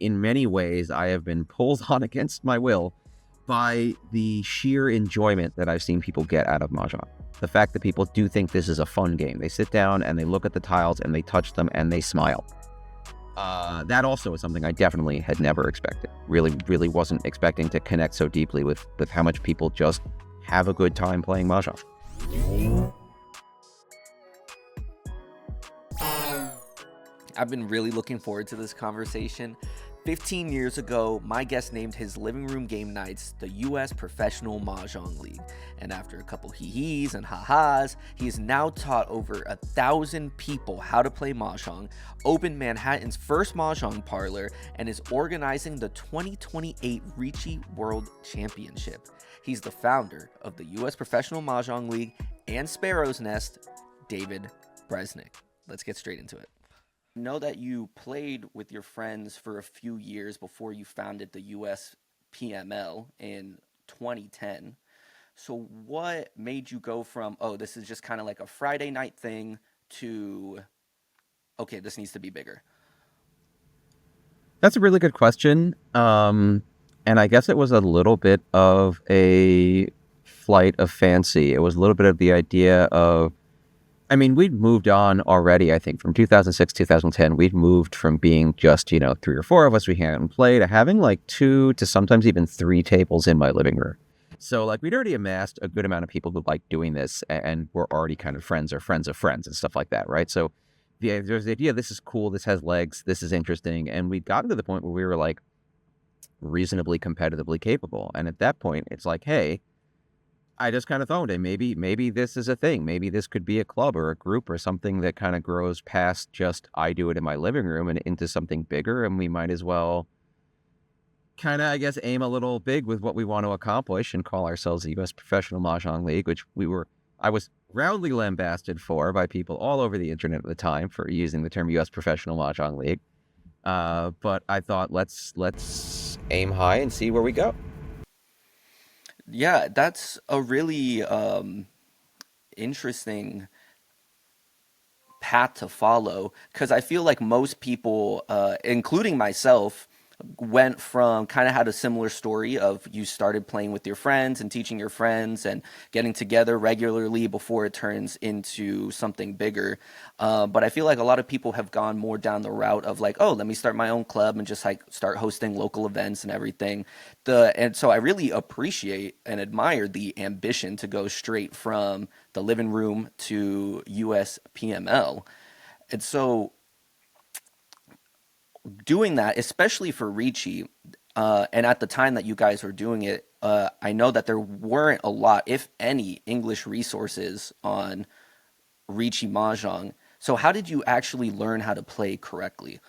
in many ways, I have been pulled on against my will by the sheer enjoyment that I've seen people get out of Mahjong. The fact that people do think this is a fun game. They sit down and they look at the tiles and they touch them and they smile. That also is something I definitely had never expected. Really wasn't expecting to connect so deeply with how much people just have a good time playing Mahjong. I've been really looking forward to this conversation. 15 years ago, my guest named his living room game nights the U.S. Professional Mahjong League. And after a couple hee-hees and ha-has, he has now taught over 1,000 people how to play Mahjong, opened Manhattan's first Mahjong parlor, and is organizing the 2028 Riichi World Championship. He's the founder of the U.S. Professional Mahjong League and Sparrow's Nest, David Bresnick. Let's get straight into it. I know that you played with your friends for a few years before you founded the US PML in 2010. So what made you go from, oh, this is just kind of like a Friday night thing to, okay, this needs to be bigger? That's a really good question. And I guess it was a little bit of a flight of fancy. It was a little bit of the idea of, we'd moved on already, I think, from 2006, 2010. We'd moved from being just, 3 or 4 of us we hadn't played to having like 2 to sometimes even 3 tables in my living room. So like we'd already amassed a good amount of people who liked doing this and were already kind of friends or friends of friends and stuff like that, right? So there's the idea, this is cool, this has legs, this is interesting. And we'd gotten to the point where we were like reasonably competitively capable. And at that point, it's like, hey, I just kind of thought, maybe this is a thing. Maybe this could be a club or a group or something that kind of grows past just I do it in my living room and into something bigger. And we might as well kind of, I guess, aim a little big with what we want to accomplish and call ourselves the U.S. Professional Mahjong League, which I was roundly lambasted for by people all over the internet at the time for using the term U.S. Professional Mahjong League. But I thought, let's aim high and see where we go. Yeah, that's a really interesting path to follow, because I feel like most people, including myself, went from kind of had a similar story of you started playing with your friends and teaching your friends and getting together regularly before it turns into something bigger. But I feel like a lot of people have gone more down the route of like, oh, let me start my own club and just like start hosting local events and everything. And so I really appreciate and admire the ambition to go straight from the living room to US PML. And so doing that, especially for Riichi, and at the time that you guys were doing it, I know that there weren't a lot, if any, English resources on Riichi Mahjong. So how did you actually learn how to play correctly?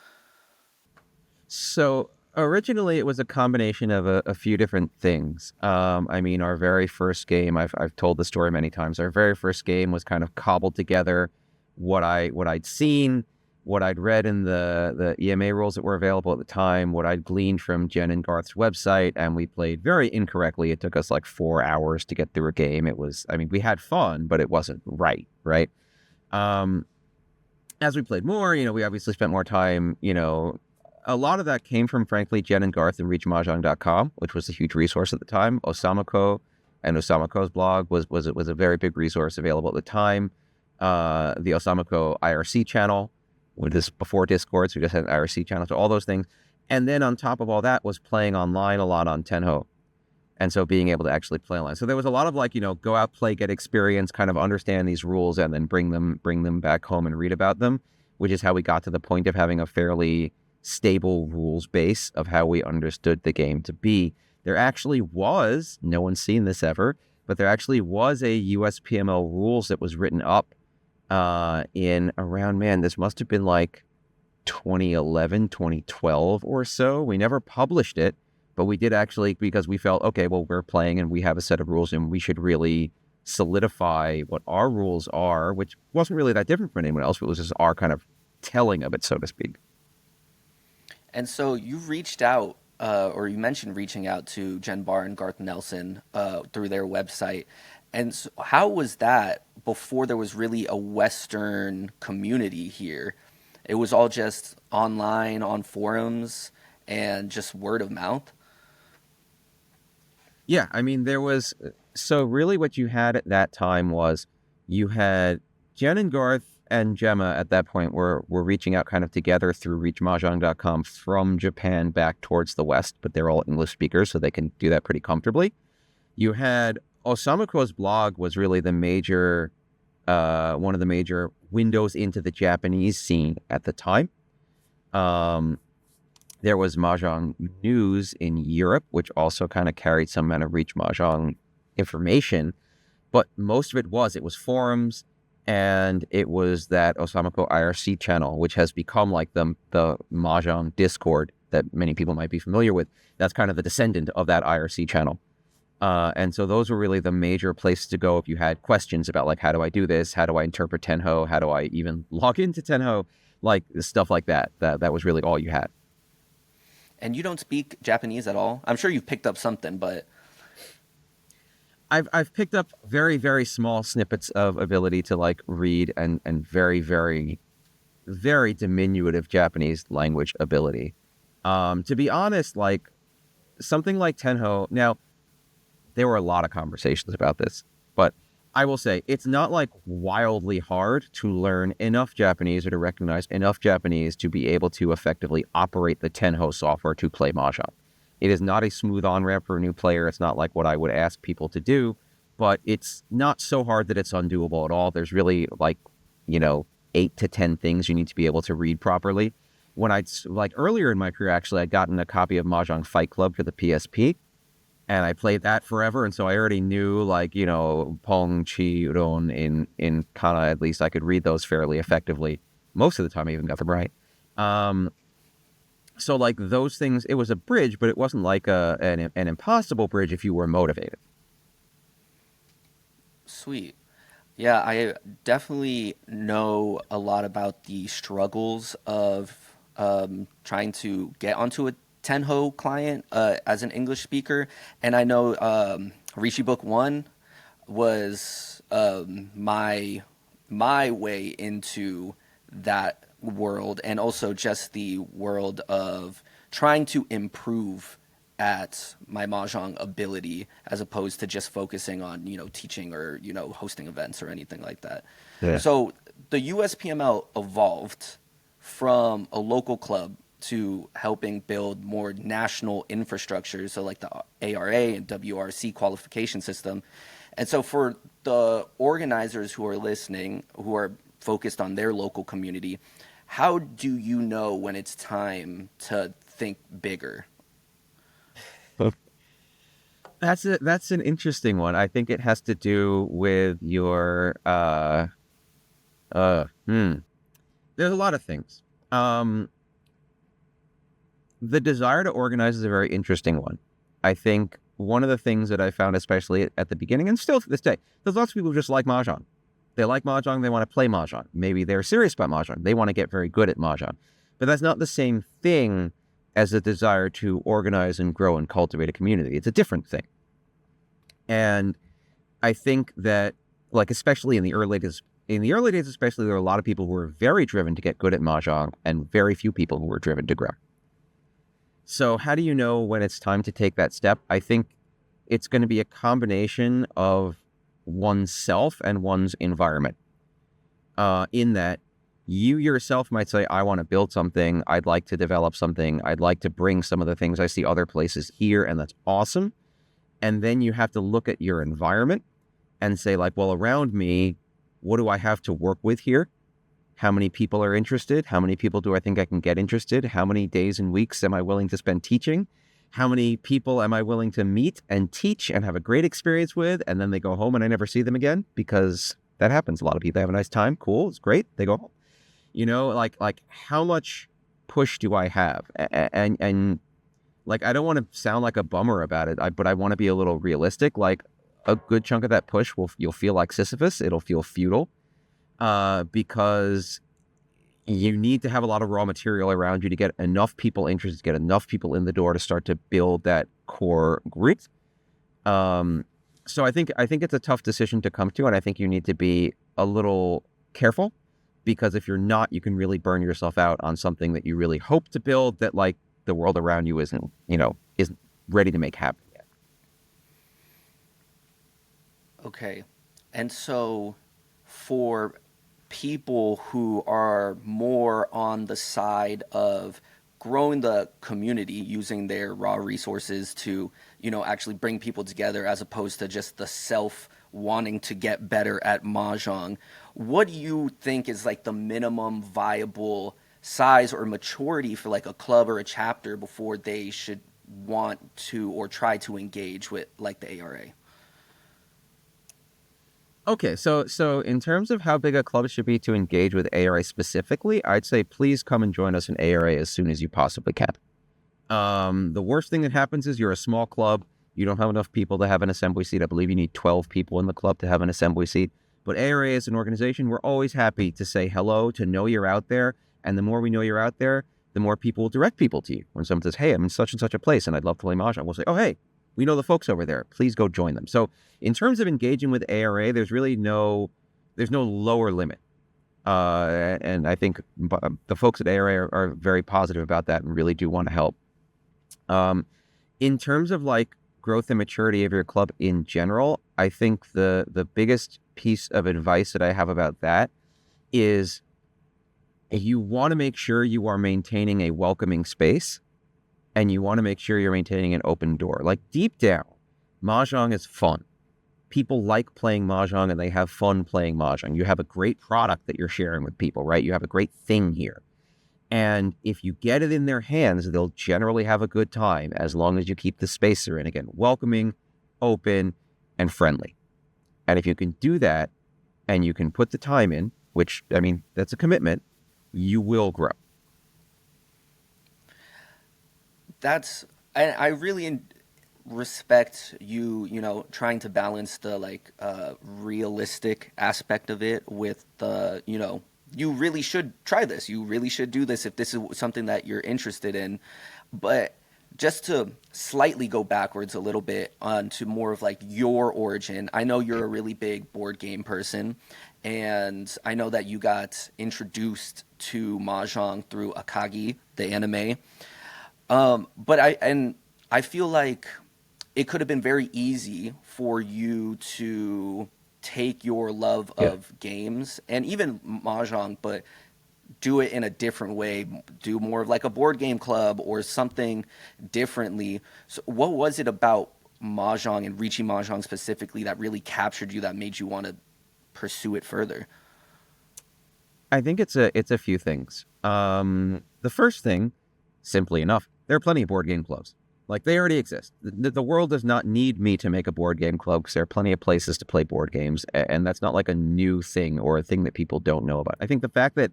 So originally it was a combination of a few different things. Our very first game, I've told the story many times. Our very first game was kind of cobbled together what I'd seen, what I'd read in the EMA rules that were available at the time, what I'd gleaned from Jen and Garth's website, and we played very incorrectly. It took us like 4 hours to get through a game. It was, we had fun, but it wasn't right? As we played more, we obviously spent more time, a lot of that came from, frankly, Jen and Garth and RiichiMahjong.com, which was a huge resource at the time. Osamako and Osamako's blog was a very big resource available at the time. The Osamako IRC channel, with this before Discord, so we just had an IRC channel, so all those things. And then on top of all that was playing online a lot on Tenho. And so being able to actually play online. So there was a lot of like, go out, play, get experience, kind of understand these rules, and then bring them back home and read about them, which is how we got to the point of having a fairly stable rules base of how we understood the game to be. There actually was, no one's seen this ever, but there actually was a USPML rules that was written up in around, this must have been like 2011, 2012 or so. We never published it, but we did actually, because we felt, okay, well, we're playing and we have a set of rules and we should really solidify what our rules are, which wasn't really that different from anyone else, but it was just our kind of telling of it, so to speak. And so you reached out, or you mentioned reaching out to Jen Barr and Garth Nelson through their website. And so how was that before there was really a Western community here? It was all just online on forums. and just word of mouth? Yeah, I mean, so really what you had at that time was you had Jen and Garth and Gemma at that point were reaching out kind of together through reachmahjong.com from Japan back towards the West, but they're all English speakers, so they can do that pretty comfortably. You had Osamako's blog was really the major, one of the major windows into the Japanese scene at the time. There was Mahjong News in Europe, which also kind of carried some amount of Reach Mahjong information, but most of it was forums, and it was that Osamako IRC channel, which has become like the Mahjong Discord that many people might be familiar with. That's kind of the descendant of that IRC channel. And so those were really the major places to go if you had questions about, like, how do I do this? How do I interpret Tenho? How do I even log into Tenho? Like, stuff like that. That was really all you had. And you don't speak Japanese at all? I'm sure you've picked up something, but I've picked up very, very small snippets of ability to, like, read and very, very, very diminutive Japanese language ability. To be honest, like, something like Tenho. Now, there were a lot of conversations about this, but I will say it's not like wildly hard to learn enough Japanese or to recognize enough Japanese to be able to effectively operate the Tenho software to play Mahjong. It is not a smooth on-ramp for a new player. It's not like what I would ask people to do, but it's not so hard that it's undoable at all. There's really, like, 8 to 10 things you need to be able to read properly. When like earlier in my career, actually, I'd gotten a copy of Mahjong Fight Club for the PSP, and I played that forever, and so I already knew, like, Pong, Chi, Ron in Kana. At least I could read those fairly effectively. Most of the time I even got them right. So, like, those things, it was a bridge, but it wasn't like an impossible bridge if you were motivated. sweet. Yeah, I definitely know a lot about the struggles of trying to get onto a Tenho client as an English speaker. And I know Riichi Book 1 was my way into that world, and also just the world of trying to improve at my mahjong ability as opposed to just focusing on teaching or hosting events or anything like that. Yeah. So the USPML evolved from a local club to helping build more national infrastructure, so like the ARA and WRC qualification system. And so for the organizers who are listening, who are focused on their local community, how do you know when it's time to think bigger? That's an interesting one. I think it has to do with your there's a lot of things. The desire to organize is a very interesting one. I think one of the things that I found, especially at the beginning, and still to this day, there's lots of people who just like Mahjong. They like Mahjong, they want to play Mahjong. Maybe they're serious about Mahjong. They want to get very good at Mahjong. But that's not the same thing as a desire to organize and grow and cultivate a community. It's a different thing. And I think that, like, especially in the early days, especially, there were a lot of people who were very driven to get good at Mahjong and very few people who were driven to grow. So how do you know when it's time to take that step? I think it's going to be a combination of oneself and one's environment. In that you yourself might say, I want to build something. I'd like to develop something. I'd like to bring some of the things I see other places here, and that's awesome. And then you have to look at your environment and say, like, well, around me, what do I have to work with here? How many people are interested? How many people do I think I can get interested? How many days and weeks am I willing to spend teaching? How many people am I willing to meet and teach and have a great experience with? And then they go home and I never see them again, because that happens. A lot of people have a nice time. Cool. It's great. They go home. Like how much push do I have? And like, I don't want to sound like a bummer about it, but I want to be a little realistic. Like, a good chunk of that push you'll feel like Sisyphus. It'll feel futile. Because you need to have a lot of raw material around you to get enough people interested, to get enough people in the door to start to build that core grit. So I think it's a tough decision to come to, and I think you need to be a little careful, because if you're not, you can really burn yourself out on something that you really hope to build that, like, the world around you isn't ready to make happen yet. Okay. And so for people who are more on the side of growing the community using their raw resources to, actually bring people together as opposed to just the self wanting to get better at Mahjong, what do you think is like the minimum viable size or maturity for like a club or a chapter before they should want to or try to engage with like the ARA? Okay, so in terms of how big a club should be to engage with ARA specifically, I'd say please come and join us in ARA as soon as you possibly can. The worst thing that happens is you're a small club. You don't have enough people to have an assembly seat. I believe you need 12 people in the club to have an assembly seat. But ARA as an organization, we're always happy to say hello, to know you're out there. And the more we know you're out there, the more people will direct people to you. When someone says, hey, I'm in such and such a place and I'd love to play Mahjong, we'll say, oh, hey, we know the folks over there. Please go join them. So in terms of engaging with ARA, there's no lower limit. And I think the folks at ARA are very positive about that and really do want to help. In terms of like growth and maturity of your club in general, I think the biggest piece of advice that I have about that is you want to make sure you are maintaining a welcoming space and you want to make sure you're maintaining an open door. Like deep down, Mahjong is fun. People like playing Mahjong and they have fun playing Mahjong. You have a great product that you're sharing with people, right? You have a great thing here. And if you get it in their hands, they'll generally have a good time as long as you keep the space they're in. Again, welcoming, open, and friendly. And if you can do that and you can put the time in, which, I mean, that's a commitment, you will grow. I really respect you, trying to balance the like realistic aspect of it with the, you really should try this. You really should do this if this is something that you're interested in. But just to slightly go backwards a little bit onto more of like your origin, I know you're a really big board game person, and I know that you got introduced to Mahjong through Akagi, the anime. But I feel like it could have been very easy for you to take your love Yeah. of games and even Mahjong, but do it in a different way, do more of like a board game club or something differently. So what was it about Mahjong and Riichi Mahjong specifically that really captured you that made you want to pursue it further? I think it's a few things. The first thing, simply enough, there are plenty of board game clubs. Like they already exist. The world does not need me to make a board game club because there are plenty of places to play board games, and that's not like a new thing or a thing that people don't know about. I think the fact that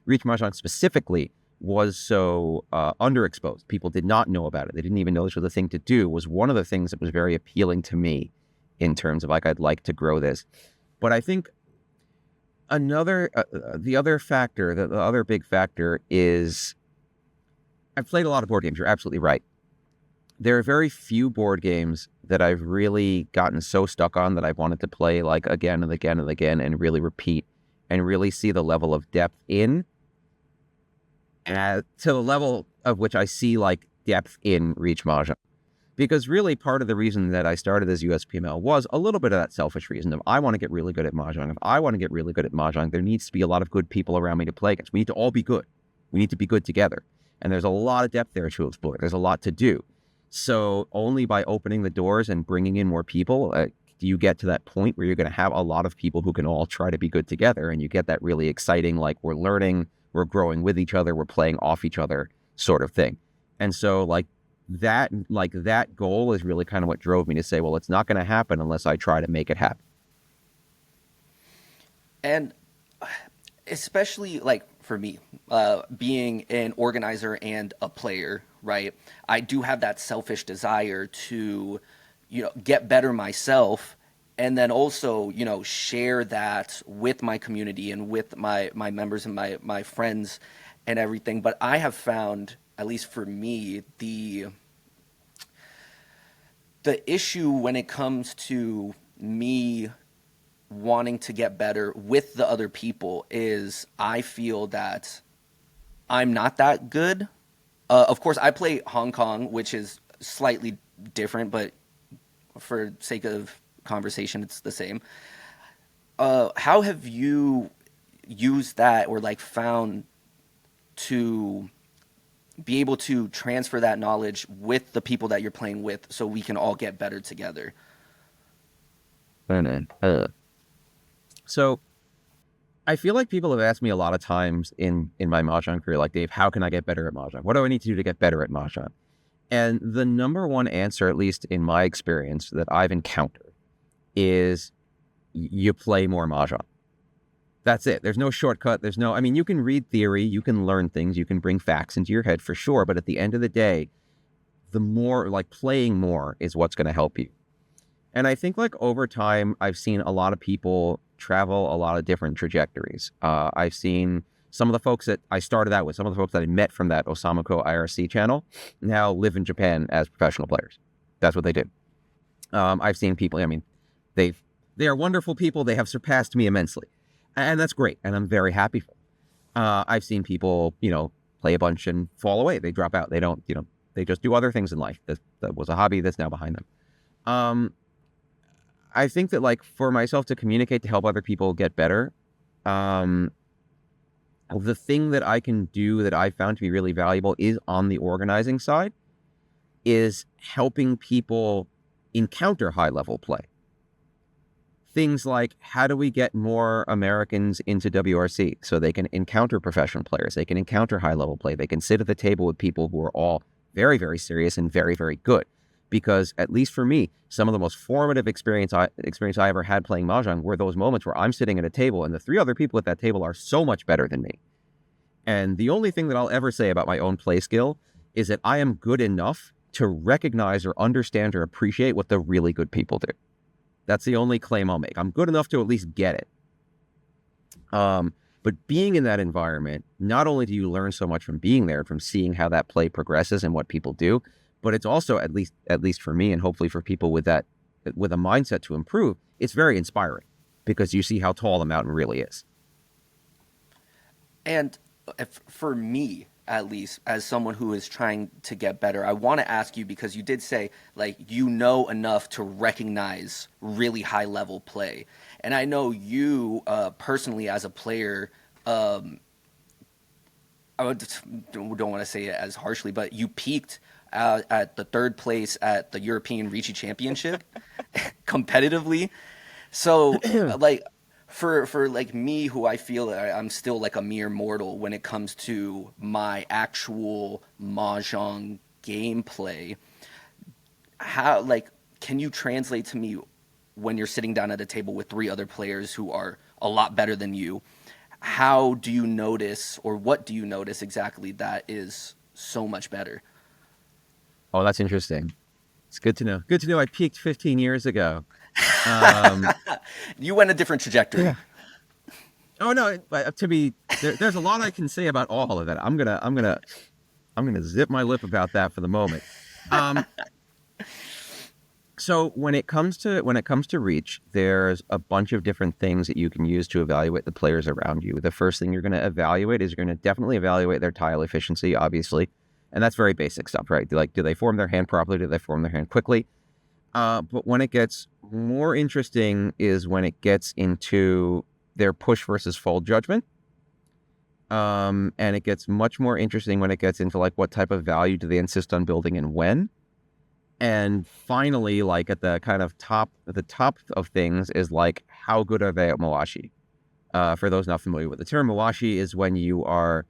Riichi Mahjong specifically was so underexposed, people did not know about it. They didn't even know this was a thing to do. Was one of the things that was very appealing to me in terms of like I'd like to grow this. But I think the other factor, the other big factor is I've played a lot of board games. You're absolutely right. There are very few board games that I've really gotten so stuck on that I've wanted to play like again and again and again and really repeat and really see the level of depth in to the level of which I see like depth in Riichi Mahjong. Because really part of the reason that I started as USPML was a little bit of that selfish reason of I want to get really good at Mahjong. If I want to get really good at Mahjong, there needs to be a lot of good people around me to play against. We need to all be good. We need to be good together. And there's a lot of depth there to explore. There's a lot to do. So only by opening the doors and bringing in more people do you get to that point where you're going to have a lot of people who can all try to be good together. And you get that really exciting, like we're learning, we're growing with each other, we're playing off each other sort of thing. And so that goal is really kind of what drove me to say, well, it's not going to happen unless I try to make it happen. And especially like for me, being an organizer and a player, right? I do have that selfish desire to, get better myself, and then also, share that with my community and with my members and my friends and everything. But I have found, at least for me, the issue when it comes to me wanting to get better with the other people is I feel that I'm not that good Of course, I play Hong Kong, which is slightly different, but for sake of conversation, it's the same. How have you used that or like found to be able to transfer that knowledge with the people that you're playing with so we can all get better together? And, so I feel like people have asked me a lot of times in my Mahjong career, like, Dave, how can I get better at Mahjong? What do I need to do to get better at Mahjong? And the number one answer, at least in my experience that I've encountered, is you play more Mahjong. That's it. There's no shortcut. There's no, I mean, you can read theory, you can learn things, you can bring facts into your head for sure. But at the end of the day, the more like playing more is what's going to help you. And I think like over time, I've seen a lot of people travel a lot of different trajectories. I've seen some of the folks that I started out with, some of the folks that I met from that Osamako IRC channel now live in Japan as professional players. That's what they do. I've seen people, I mean, they are wonderful people. They have surpassed me immensely. And that's great. And I'm very happy for them. I've seen people, play a bunch and fall away. They drop out. They don't, they just do other things in life. That was a hobby that's now behind them. I think that like for myself to communicate to help other people get better, the thing that I can do that I found to be really valuable is on the organizing side, is helping people encounter high level play. Things like, how do we get more Americans into WRC so they can encounter professional players, they can encounter high level play, they can sit at the table with people who are all very, very serious and very, very good. Because at least for me, some of the most formative experience I ever had playing Mahjong were those moments where I'm sitting at a table and the three other people at that table are so much better than me. And the only thing that I'll ever say about my own play skill is that I am good enough to recognize or understand or appreciate what the really good people do. That's the only claim I'll make. I'm good enough to at least get it. But being in that environment, not only do you learn so much from being there, from seeing how that play progresses and what people do, but it's also, at least for me and hopefully for people with a mindset to improve, it's very inspiring because you see how tall the mountain really is. And for me, at least, as someone who is trying to get better, I want to ask you, because you did say, like, you know enough to recognize really high level play. And I know you personally as a player, don't want to say it as harshly, but you peaked at the third place at the European Riichi Championship competitively. So, like, for like me, who I feel I'm still like a mere mortal when it comes to my actual Mahjong gameplay, how, like, can you translate to me when you're sitting down at a table with three other players who are a lot better than you? How do you notice, or what do you notice exactly that is so much better? Oh, that's interesting. It's good to know. Good to know I peaked 15 years ago. Um, You went a different trajectory. yeah. Oh no, but there's a lot I can say about all of that. I'm gonna zip my lip about that for the moment. Um, so when it comes to reach, there's a bunch of different things that you can use to evaluate the players around you. The first thing you're going to evaluate is you're going to definitely evaluate their tile efficiency, obviously, and that's very basic stuff, right? Like, do they form their hand properly? Do they form their hand quickly? But when it gets more interesting is when it gets into their push versus fold judgment. And it gets much more interesting when it gets into like what type of value do they insist on building and when. And finally, like at the top of things is like, how good are they at Mawashi? For those not familiar with the term, Mawashi is when you are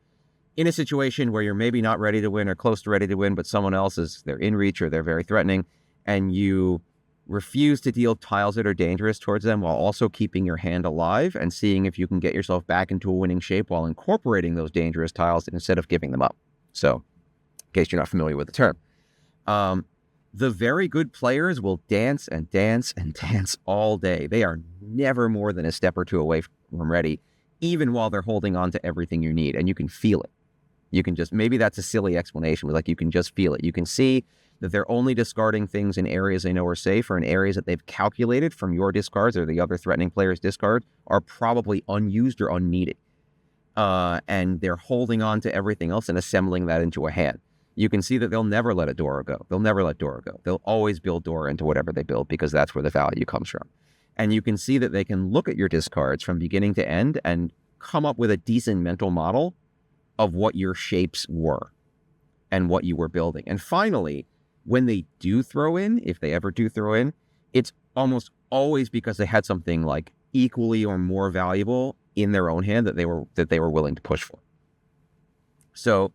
in a situation where you're maybe not ready to win or close to ready to win, but someone else they're in reach or they're very threatening, and you refuse to deal tiles that are dangerous towards them while also keeping your hand alive and seeing if you can get yourself back into a winning shape while incorporating those dangerous tiles instead of giving them up. So, in case you're not familiar with the term. The very good players will dance and dance and dance all day. They are never more than a step or two away from ready, even while they're holding on to everything you need, and you can feel it. You can just, maybe that's a silly explanation, but like you can just feel it. You can see that they're only discarding things in areas they know are safe, or in areas that they've calculated from your discards or the other threatening player's discards are probably unused or unneeded. And they're holding on to everything else and assembling that into a hand. you can see that they'll never let a Dora go. They'll never let Dora go. They'll always build Dora into whatever they build because that's where the value comes from. And you can see that they can look at your discards from beginning to end and come up with a decent mental model of what your shapes were and what you were building. And finally, when they do throw in, if they ever do throw in, it's almost always because they had something like equally or more valuable in their own hand that they were willing to push for. So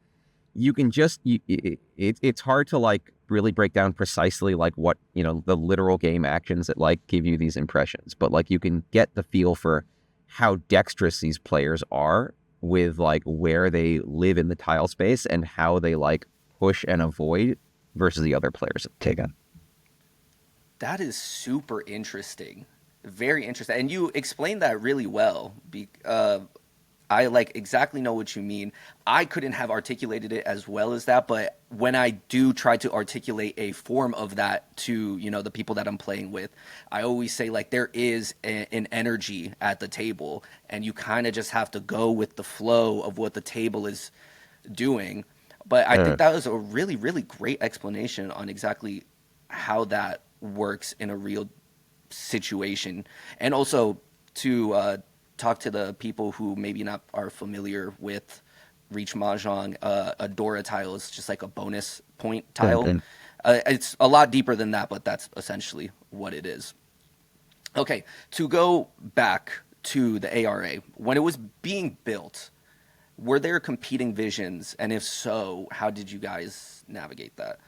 you can just, it's hard to like really break down precisely like what, the literal game actions that like give you these impressions, but like you can get the feel for how dexterous these players are with like where they live in the tile space and how they like push and avoid versus the other players that take on. That is super interesting. Very interesting. And you explained that really well. I like exactly know what you mean. I couldn't have articulated it as well as that, but when I do try to articulate a form of that to, the people that I'm playing with, I always say like there is an energy at the table and you kind of just have to go with the flow of what the table is doing. But I think that was a really, really great explanation on exactly how that works in a real situation. And also to talk to the people who maybe not are familiar with Riichi Mahjong, a Dora tile is just like a bonus point tile. It's a lot deeper than that, but that's essentially what it is. Okay, to go back to the ARA, when it was being built, were there competing visions? And if so, how did you guys navigate that?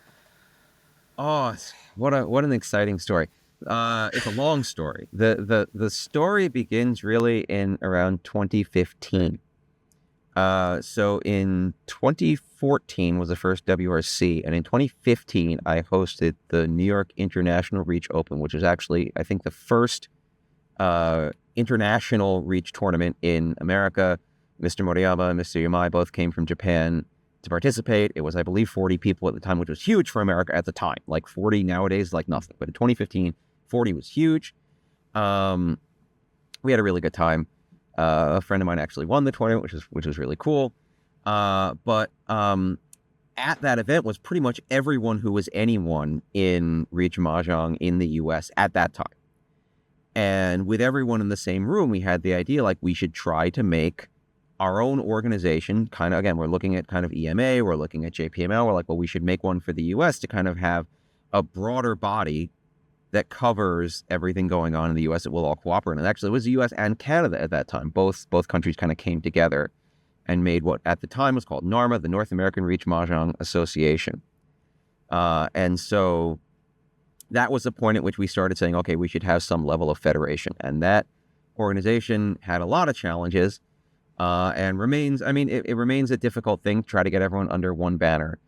Oh, what an exciting story. It's a long story. The story begins really in around 2015. So in 2014 was the first WRC, and in 2015 I hosted the New York International Reach Open, which is actually, I think, the first international Reach tournament in America. Mr. Moriyama and Mr. Yamai both came from Japan to participate. It was, I believe, 40 people at the time, which was huge for America at the time. Like 40 nowadays, like nothing. But in 2015, 40 was huge. We had a really good time. A friend of mine actually won the tournament, which was really cool. But at that event was pretty much everyone who was anyone in Riichi Mahjong in the U.S. at that time. And with everyone in the same room, we had the idea like we should try to make our own organization. Kind of, again, we're looking at kind of EMA, we're looking at JPML. We're like, well, we should make one for the U.S. to kind of have a broader body that covers everything going on in the U.S. that will all cooperate. And actually, it was the U.S. and Canada at that time. Both countries kind of came together and made what at the time was called NARMA, the North American Riichi Mahjong Association. And so that was the point at which we started saying, okay, we should have some level of federation. And that organization had a lot of challenges and remains, it remains a difficult thing to try to get everyone under one banner.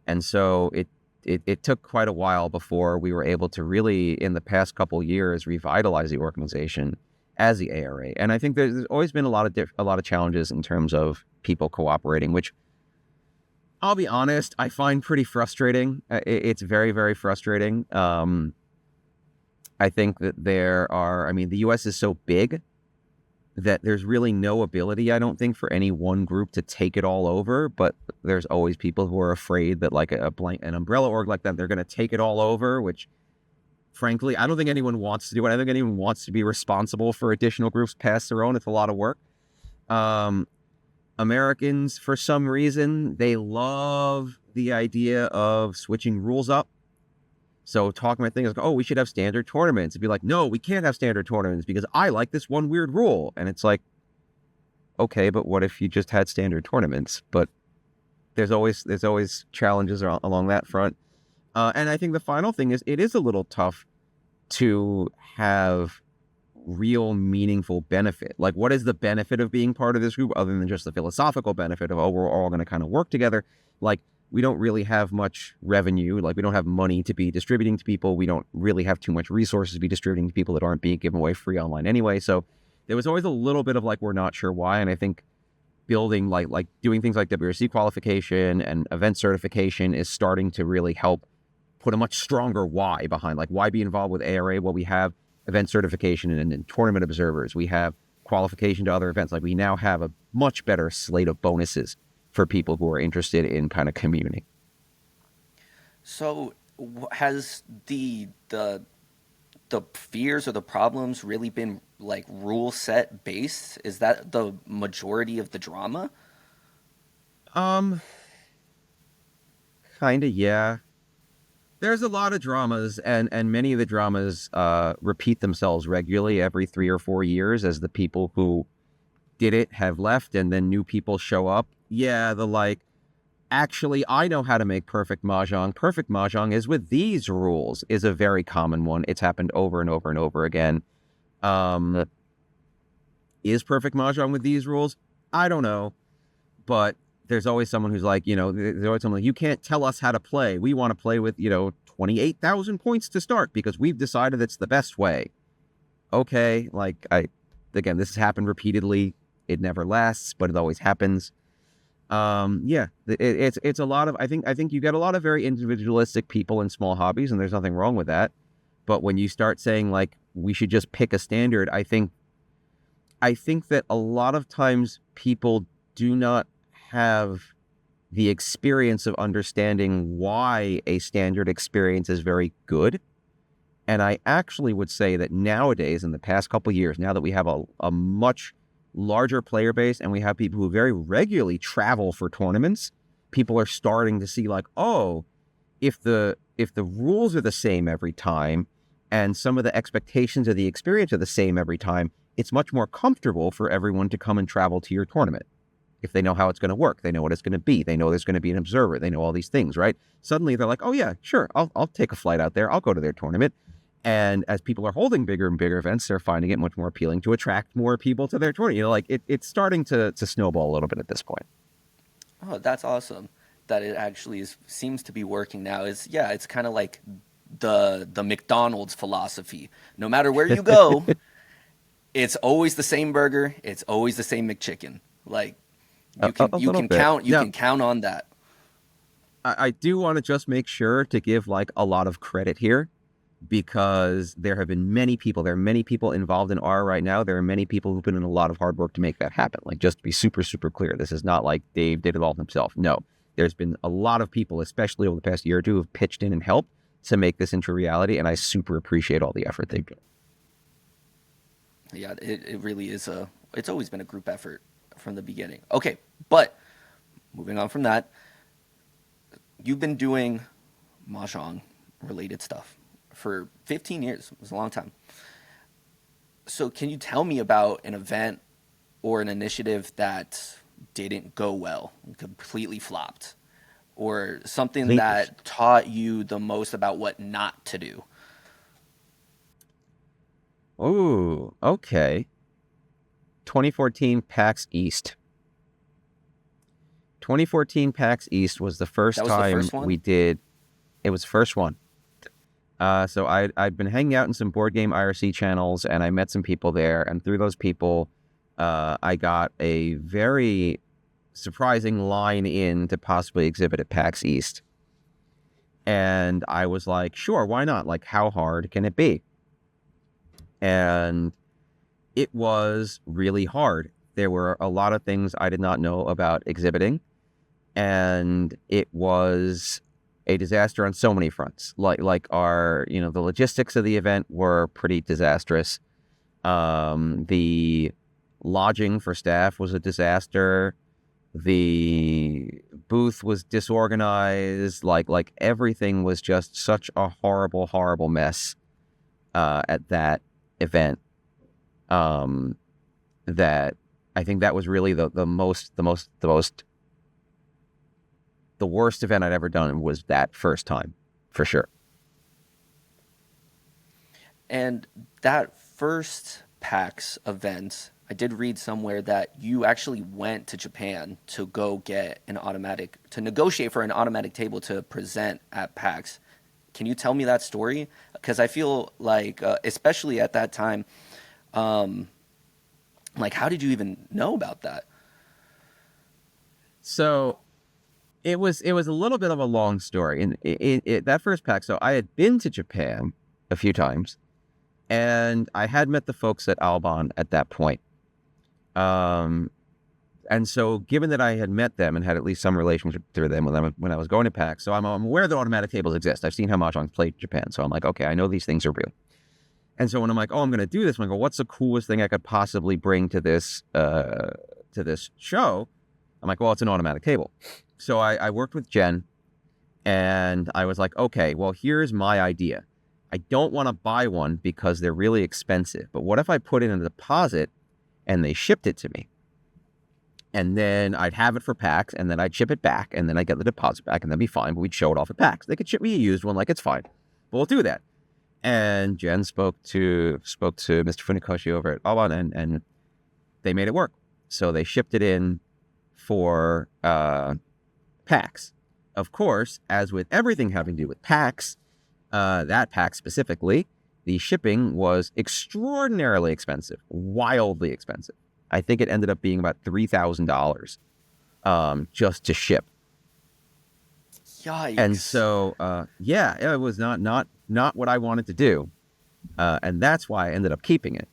And so it took quite a while before we were able to really, in the past couple years, revitalize the organization as the ARA. And I think there's always been a lot of challenges in terms of people cooperating, which I'll be honest, I find pretty frustrating. It's very, very frustrating. I think that the U.S. is so big that there's really no ability, I don't think, for any one group to take it all over. But there's always people who are afraid that like an umbrella org like that, they're going to take it all over, which frankly, I don't think anyone wants to do it. I don't think anyone wants to be responsible for additional groups past their own. It's a lot of work. Americans, for some reason, they love the idea of switching rules up. So talking about things like, oh, we should have standard tournaments. It'd be like, no, we can't have standard tournaments because I like this one weird rule. And it's like, okay, but what if you just had standard tournaments? But there's always challenges along that front. And I think the final thing is it is a little tough to have real meaningful benefit. Like, what is the benefit of being part of this group other than just the philosophical benefit of, oh, we're all going to kind of work together? Like, we don't really have much revenue. Like, we don't have money to be distributing to people. We don't really have too much resources to be distributing to people that aren't being given away free online anyway. So there was always a little bit of like, we're not sure why. And I think building like doing things like WRC qualification and event certification is starting to really help put a much stronger why behind, like, why be involved with ARA? Well, we have event certification and tournament observers. We have qualification to other events. Like, we now have a much better slate of bonuses for people who are interested in kind of communing. So has the fears or the problems really been like rule set based? Is that the majority of the drama? Um, kind of, yeah. There's a lot of dramas, and many of the dramas repeat themselves regularly every 3 or 4 years as the people who did it have left, and then new people show up. Yeah, the like, actually, I know how to make perfect mahjong. Perfect mahjong is with these rules is a very common one. It's happened over and over and over again. Um, is perfect mahjong with these rules? I don't know, but there's always someone who's like, there's always someone like, you can't tell us how to play. We want to play with, 28,000 points to start because we've decided it's the best way. Okay, like again, this has happened repeatedly. It never lasts, but it always happens. Yeah, it's a lot of, I think you get a lot of very individualistic people in small hobbies, and there's nothing wrong with that. But when you start saying like we should just pick a standard, I think that a lot of times people do not have the experience of understanding why a standard experience is very good. And I actually would say that nowadays, in the past couple of years, now that we have a much larger player base and we have people who very regularly travel for tournaments, people are starting to see like, oh, if the rules are the same every time and some of the expectations of the experience are the same every time, it's much more comfortable for everyone to come and travel to your tournament. If they know how it's going to work, they know what it's going to be, they know there's going to be an observer, they know all these things, right? Suddenly they're like, oh yeah, sure, I'll take a flight out there, I'll go to their tournament. And as people are holding bigger and bigger events, they're finding it much more appealing to attract more people to their tournament. Like it's starting to snowball a little bit at this point. Oh, that's awesome that it actually seems to be working now. Is yeah, it's kind of like the McDonald's philosophy. No matter where you go, it's always the same burger, it's always the same McChicken. Like A, you a, can a you little can bit. count you Now, can count on that. I do want to just make sure to give like a lot of credit here because there have been many people. There are many people involved in R right now. There are many people who've put in a lot of hard work to make that happen. Like, just to be super, super clear, this is not like Dave did it all himself. No, there's been a lot of people, especially over the past year or two, who've pitched in and helped to make this into reality. And I super appreciate all the effort they've done. Yeah, it really is a. It's always been a group effort from the beginning. Okay, but moving on from that, you've been doing mahjong related stuff for 15 years. It was a long time. So can you tell me about an event or an initiative that didn't go well, completely flopped, or something Completely. that taught you the most about what not to do? Oh, okay. 2014 PAX East. 2014 PAX East was the That first was the time first one? we did. It was the first one. So I'd been hanging out in some board game IRC channels, and I met some people there. And through those people, I got a very surprising line in to possibly exhibit at PAX East. And I was like, sure, why not? Like, how hard can it be? And it was really hard. There were a lot of things I did not know about exhibiting, and it was a disaster on so many fronts. Like our, the logistics of the event were pretty disastrous. The lodging for staff was a disaster. The booth was disorganized. Like everything was just such a horrible, horrible mess at that event. Um, that I think that was really the worst event I'd ever done was that first time, for sure. And that first PAX event, I did read somewhere that you actually went to Japan to go get an automatic, to negotiate for an automatic table to present at PAX. Can you tell me that story? Because I feel like, especially at that time, um, like, how did you even know about that? So it was a little bit of a long story. And that first pack, so I had been to Japan a few times, and I had met the folks at Alban at that point. Um, And so given that I had met them and had at least some relationship to them when I was going to PAX, so I'm aware that automatic tables exist. I've seen how Mahjong's played in Japan. So I'm like, okay, I know these things are real. And so when I'm like, oh, I'm going to do this, I'm going to go, what's the coolest thing I could possibly bring to this show? I'm like, well, it's an automatic table. So I worked with Jen, and I was like, okay, well, here's my idea. I don't want to buy one because they're really expensive. But what if I put in a deposit and they shipped it to me? And then I'd have it for PAX, and then I'd ship it back, and then I'd get the deposit back, and that'd be fine, but we'd show it off at PAX. They could ship me a used one, like, it's fine. But we'll do that. And Jen spoke to Mr. Funikoshi over at Awan, and they made it work. So they shipped it in for PAX. Of course, as with everything having to do with PAX, that PAX specifically, the shipping was extraordinarily expensive, wildly expensive. I think it ended up being about $3,000 just to ship. Yikes. And so, it was not what I wanted to do. And that's why I ended up keeping it.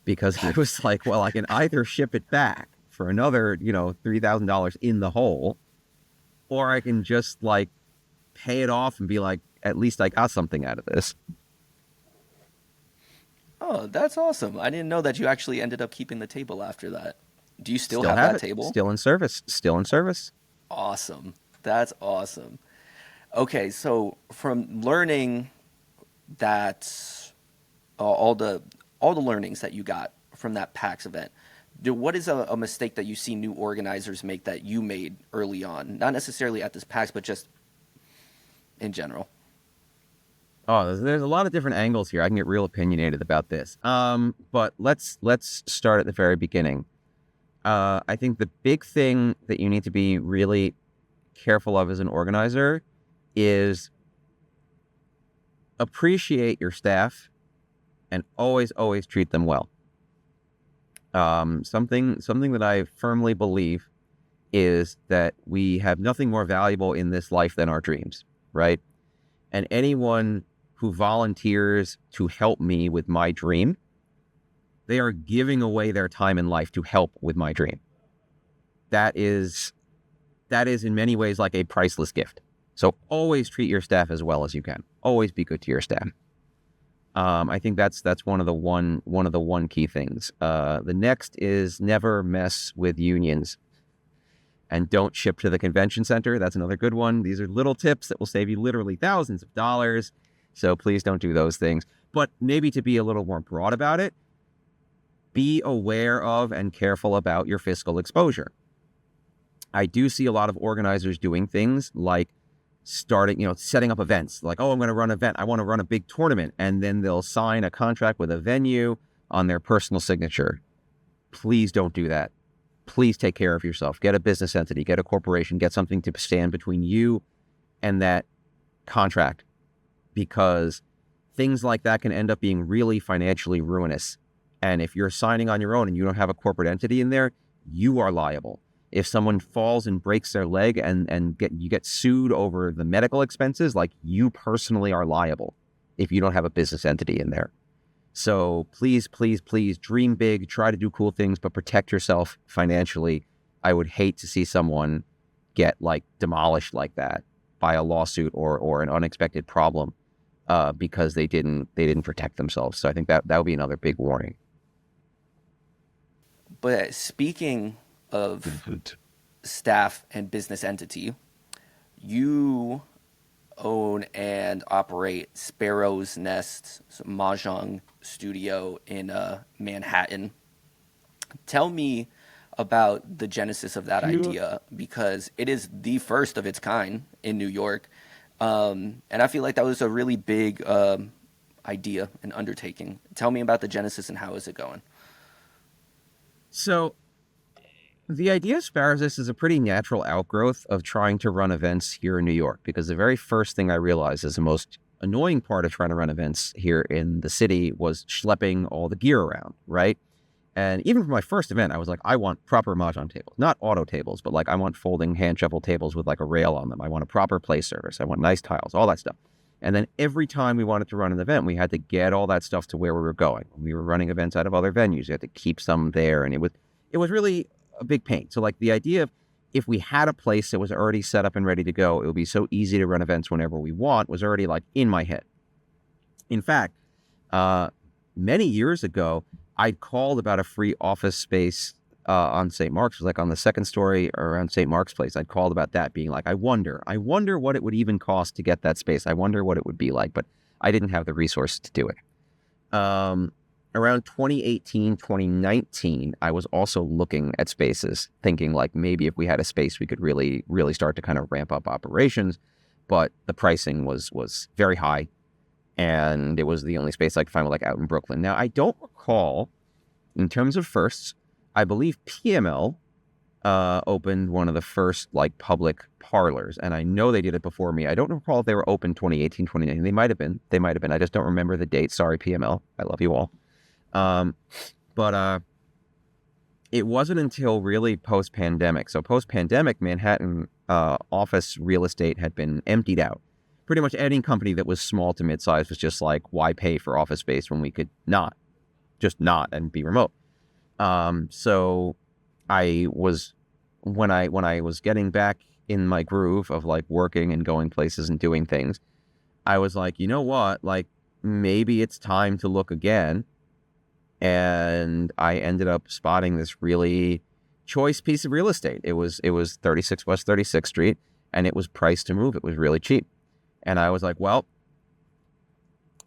Because I was like, well, I can either ship it back for another, $3,000 in the hole, or I can just like pay it off and be like, at least I got something out of this. Oh, that's awesome. I didn't know that you actually ended up keeping the table after that. Do you still have that table? Still in service. Awesome. That's awesome. Okay, so from learning that all the learnings that you got from that PAX event, what is a mistake that you see new organizers make that you made early on? Not necessarily at this PAX, but just in general. Oh, there's a lot of different angles here. I can get real opinionated about this. But let's start at the very beginning. I think the big thing that you need to be really careful of as an organizer is appreciate your staff and always treat them well. Something that I firmly believe is that we have nothing more valuable in this life than our dreams, right? And anyone who volunteers to help me with my dream, they are giving away their time in life to help with my dream. That is in many ways like a priceless gift. So always treat your staff as well as you can. Always be good to your staff. I think that's one of the one key things. The next is never mess with unions, and don't ship to the convention center. That's another good one. These are little tips that will save you literally thousands of dollars. So please don't do those things. But maybe to be a little more broad about it, be aware of and careful about your fiscal exposure. I do see a lot of organizers doing things like setting up events. Like, oh, I'm going to run an event. I want to run a big tournament. And then they'll sign a contract with a venue on their personal signature. Please don't do that. Please take care of yourself. Get a business entity, get a corporation, get something to stand between you and that contract. Because things like that can end up being really financially ruinous. And if you're signing on your own and you don't have a corporate entity in there, you are liable. If someone falls and breaks their leg and you get sued over the medical expenses, like, you personally are liable if you don't have a business entity in there. So please dream big, try to do cool things, but protect yourself financially. I would hate to see someone get like demolished like that by a lawsuit or an unexpected problem because they didn't protect themselves. So I think that would be another big warning. But speaking of staff and business entity, you own and operate Sparrow's Nest Mahjong studio in Manhattan. Tell me about the genesis of that idea, because it is the first of its kind in New York. And I feel like that was a really big idea and undertaking. Tell me about the genesis and how is it going? So the idea of Sparrows is a pretty natural outgrowth of trying to run events here in New York, because the very first thing I realized is the most annoying part of trying to run events here in the city was schlepping all the gear around, right? And even for my first event, I was like, I want proper Mahjong tables, not auto tables, but like I want folding hand shuffle tables with like a rail on them. I want a proper play service. I want nice tiles, all that stuff. And then every time we wanted to run an event, we had to get all that stuff to where we were going. When we were running events out of other venues, we had to keep some there. And it was really a big pain. So like the idea of if we had a place that was already set up and ready to go, it would be so easy to run events whenever we want was already like in my head. In fact, many years ago, I called about a free office space on St. Mark's. It was like on the second story around St. Mark's Place. I'd called about that, being like, I wonder what it would even cost to get that space. I wonder what it would be like, but I didn't have the resources to do it. Around 2018, 2019, I was also looking at spaces, thinking like maybe if we had a space, we could really, really start to kind of ramp up operations. But the pricing was very high, and it was the only space I could find like out in Brooklyn. Now, I don't recall, in terms of firsts, I believe PML opened one of the first like public parlors, and I know they did it before me. I don't recall if they were open 2018, 2019. They might have been. I just don't remember the date. Sorry, PML. I love you all. But it wasn't until really post-pandemic. So post-pandemic, Manhattan office real estate had been emptied out. Pretty much any company that was small to mid-size was just like, why pay for office space when we could not and be remote? So I was, when I was getting back in my groove of like working and going places and doing things, I was like, you know what, like maybe it's time to look again. And I ended up spotting this really choice piece of real estate. It was 36 West 36th Street, and it was priced to move. It was really cheap. And I was like, well,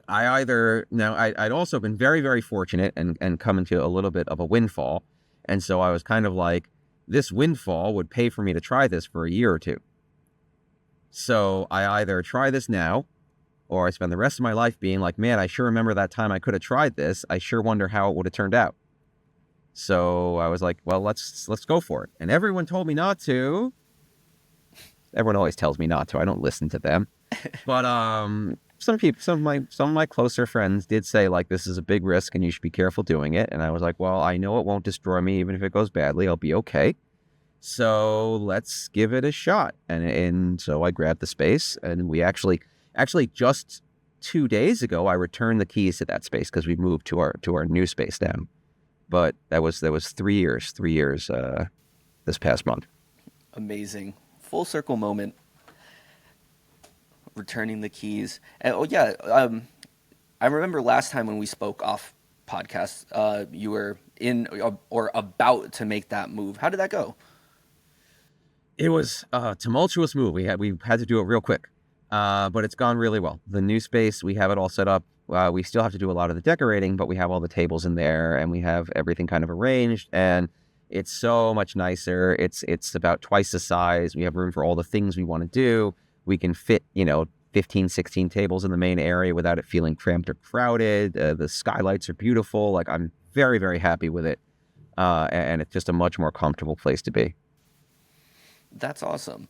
I'd also been very, very fortunate and come into a little bit of a windfall. And so I was kind of like, this windfall would pay for me to try this for a year or two. So I either try this now, or I spend the rest of my life being like, man, I sure remember that time I could have tried this. I sure wonder how it would have turned out. So I was like, well, let's go for it. And everyone told me not to. Everyone always tells me not to. I don't listen to them. But some of my closer friends did say like, this is a big risk and you should be careful doing it. And I was like, well, I know it won't destroy me. Even if it goes badly, I'll be okay. So let's give it a shot. And so I grabbed the space, and we actually just 2 days ago, I returned the keys to that space because we moved to our new space now. But that was 3 years this past month. Amazing. Full circle moment. Returning the keys. And, I remember last time when we spoke off podcast, you were in or about to make that move. How did that go? It was a tumultuous move. We had to do it real quick. But it's gone really well. The new space, we have it all set up. We still have to do a lot of the decorating, but we have all the tables in there, and we have everything kind of arranged, and it's so much nicer. It's about twice the size. We have room for all the things we want to do. We can fit, 15, 16 tables in the main area without it feeling cramped or crowded. The skylights are beautiful. Like, I'm very, very happy with it. And it's just a much more comfortable place to be. That's awesome.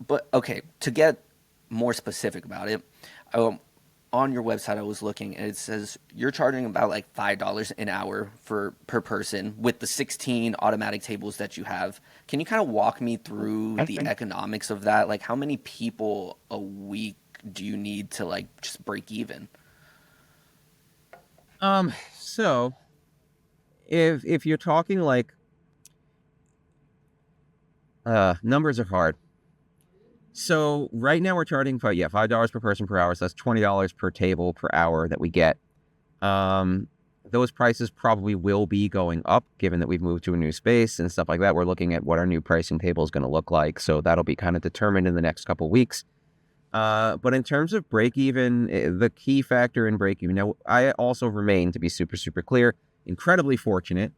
But okay, to get more specific about it, on your website I was looking, and it says you're charging about like $5 an hour per person with the 16 automatic tables that you have. Can you kind of walk me through the economics of that? Like, how many people a week do you need to like just break even? So if you're talking like numbers are hard. So right now we're charging $5 per person per hour. So that's $20 per table per hour that we get. Those prices probably will be going up given that we've moved to a new space and stuff like that. We're looking at what our new pricing table is going to look like. So that'll be kind of determined in the next couple weeks. But in terms of break even, the key factor in break even, now I also remain, to be super, super clear, incredibly fortunate.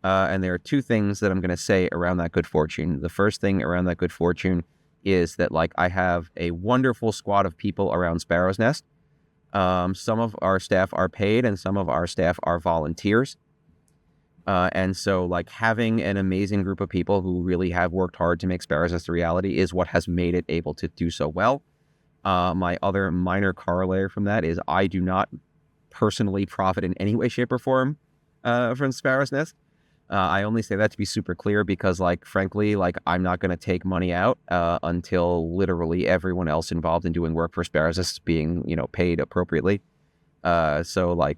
And there are two things that I'm going to say around that good fortune. The first thing around that good fortune is that like I have a wonderful squad of people around Sparrow's Nest. Some of our staff are paid and some of our staff are volunteers. And so like having an amazing group of people who really have worked hard to make Sparrow's Nest a reality is what has made it able to do so well. My other minor corollary from that is I do not personally profit in any way, shape, or form from Sparrow's Nest. I only say that to be super clear because, like, frankly, like, I'm not going to take money out until literally everyone else involved in doing work for Sparrows is being, paid appropriately. So, like,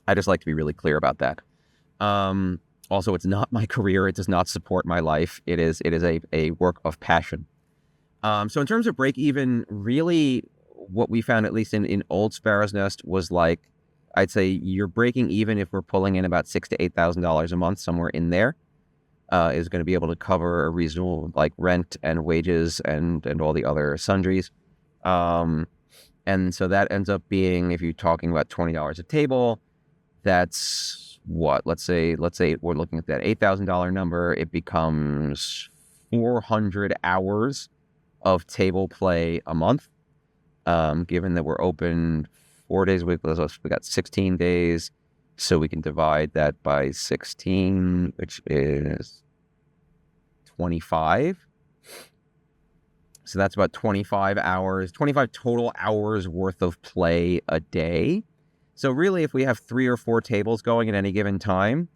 I just like to be really clear about that. Also, it's not my career. It does not support my life. It is a work of passion. So in terms of break even, really what we found, at least in old Sparrow's Nest, was like, I'd say you're breaking even if we're pulling in about $6,000 to $8,000 a month, somewhere in there, is going to be able to cover a reasonable like rent and wages and all the other sundries. Um, and so that ends up being, if you're talking about $20 a table, that's what, let's say we're looking at that $8,000 number. It becomes 400 hours of table play a month. Given that we're open 4 days a week, we got 16 days, so we can divide that by 16, which is 25. So that's about 25 hours, 25 total hours worth of play a day. So really, if we have 3 or 4 tables going at any given time,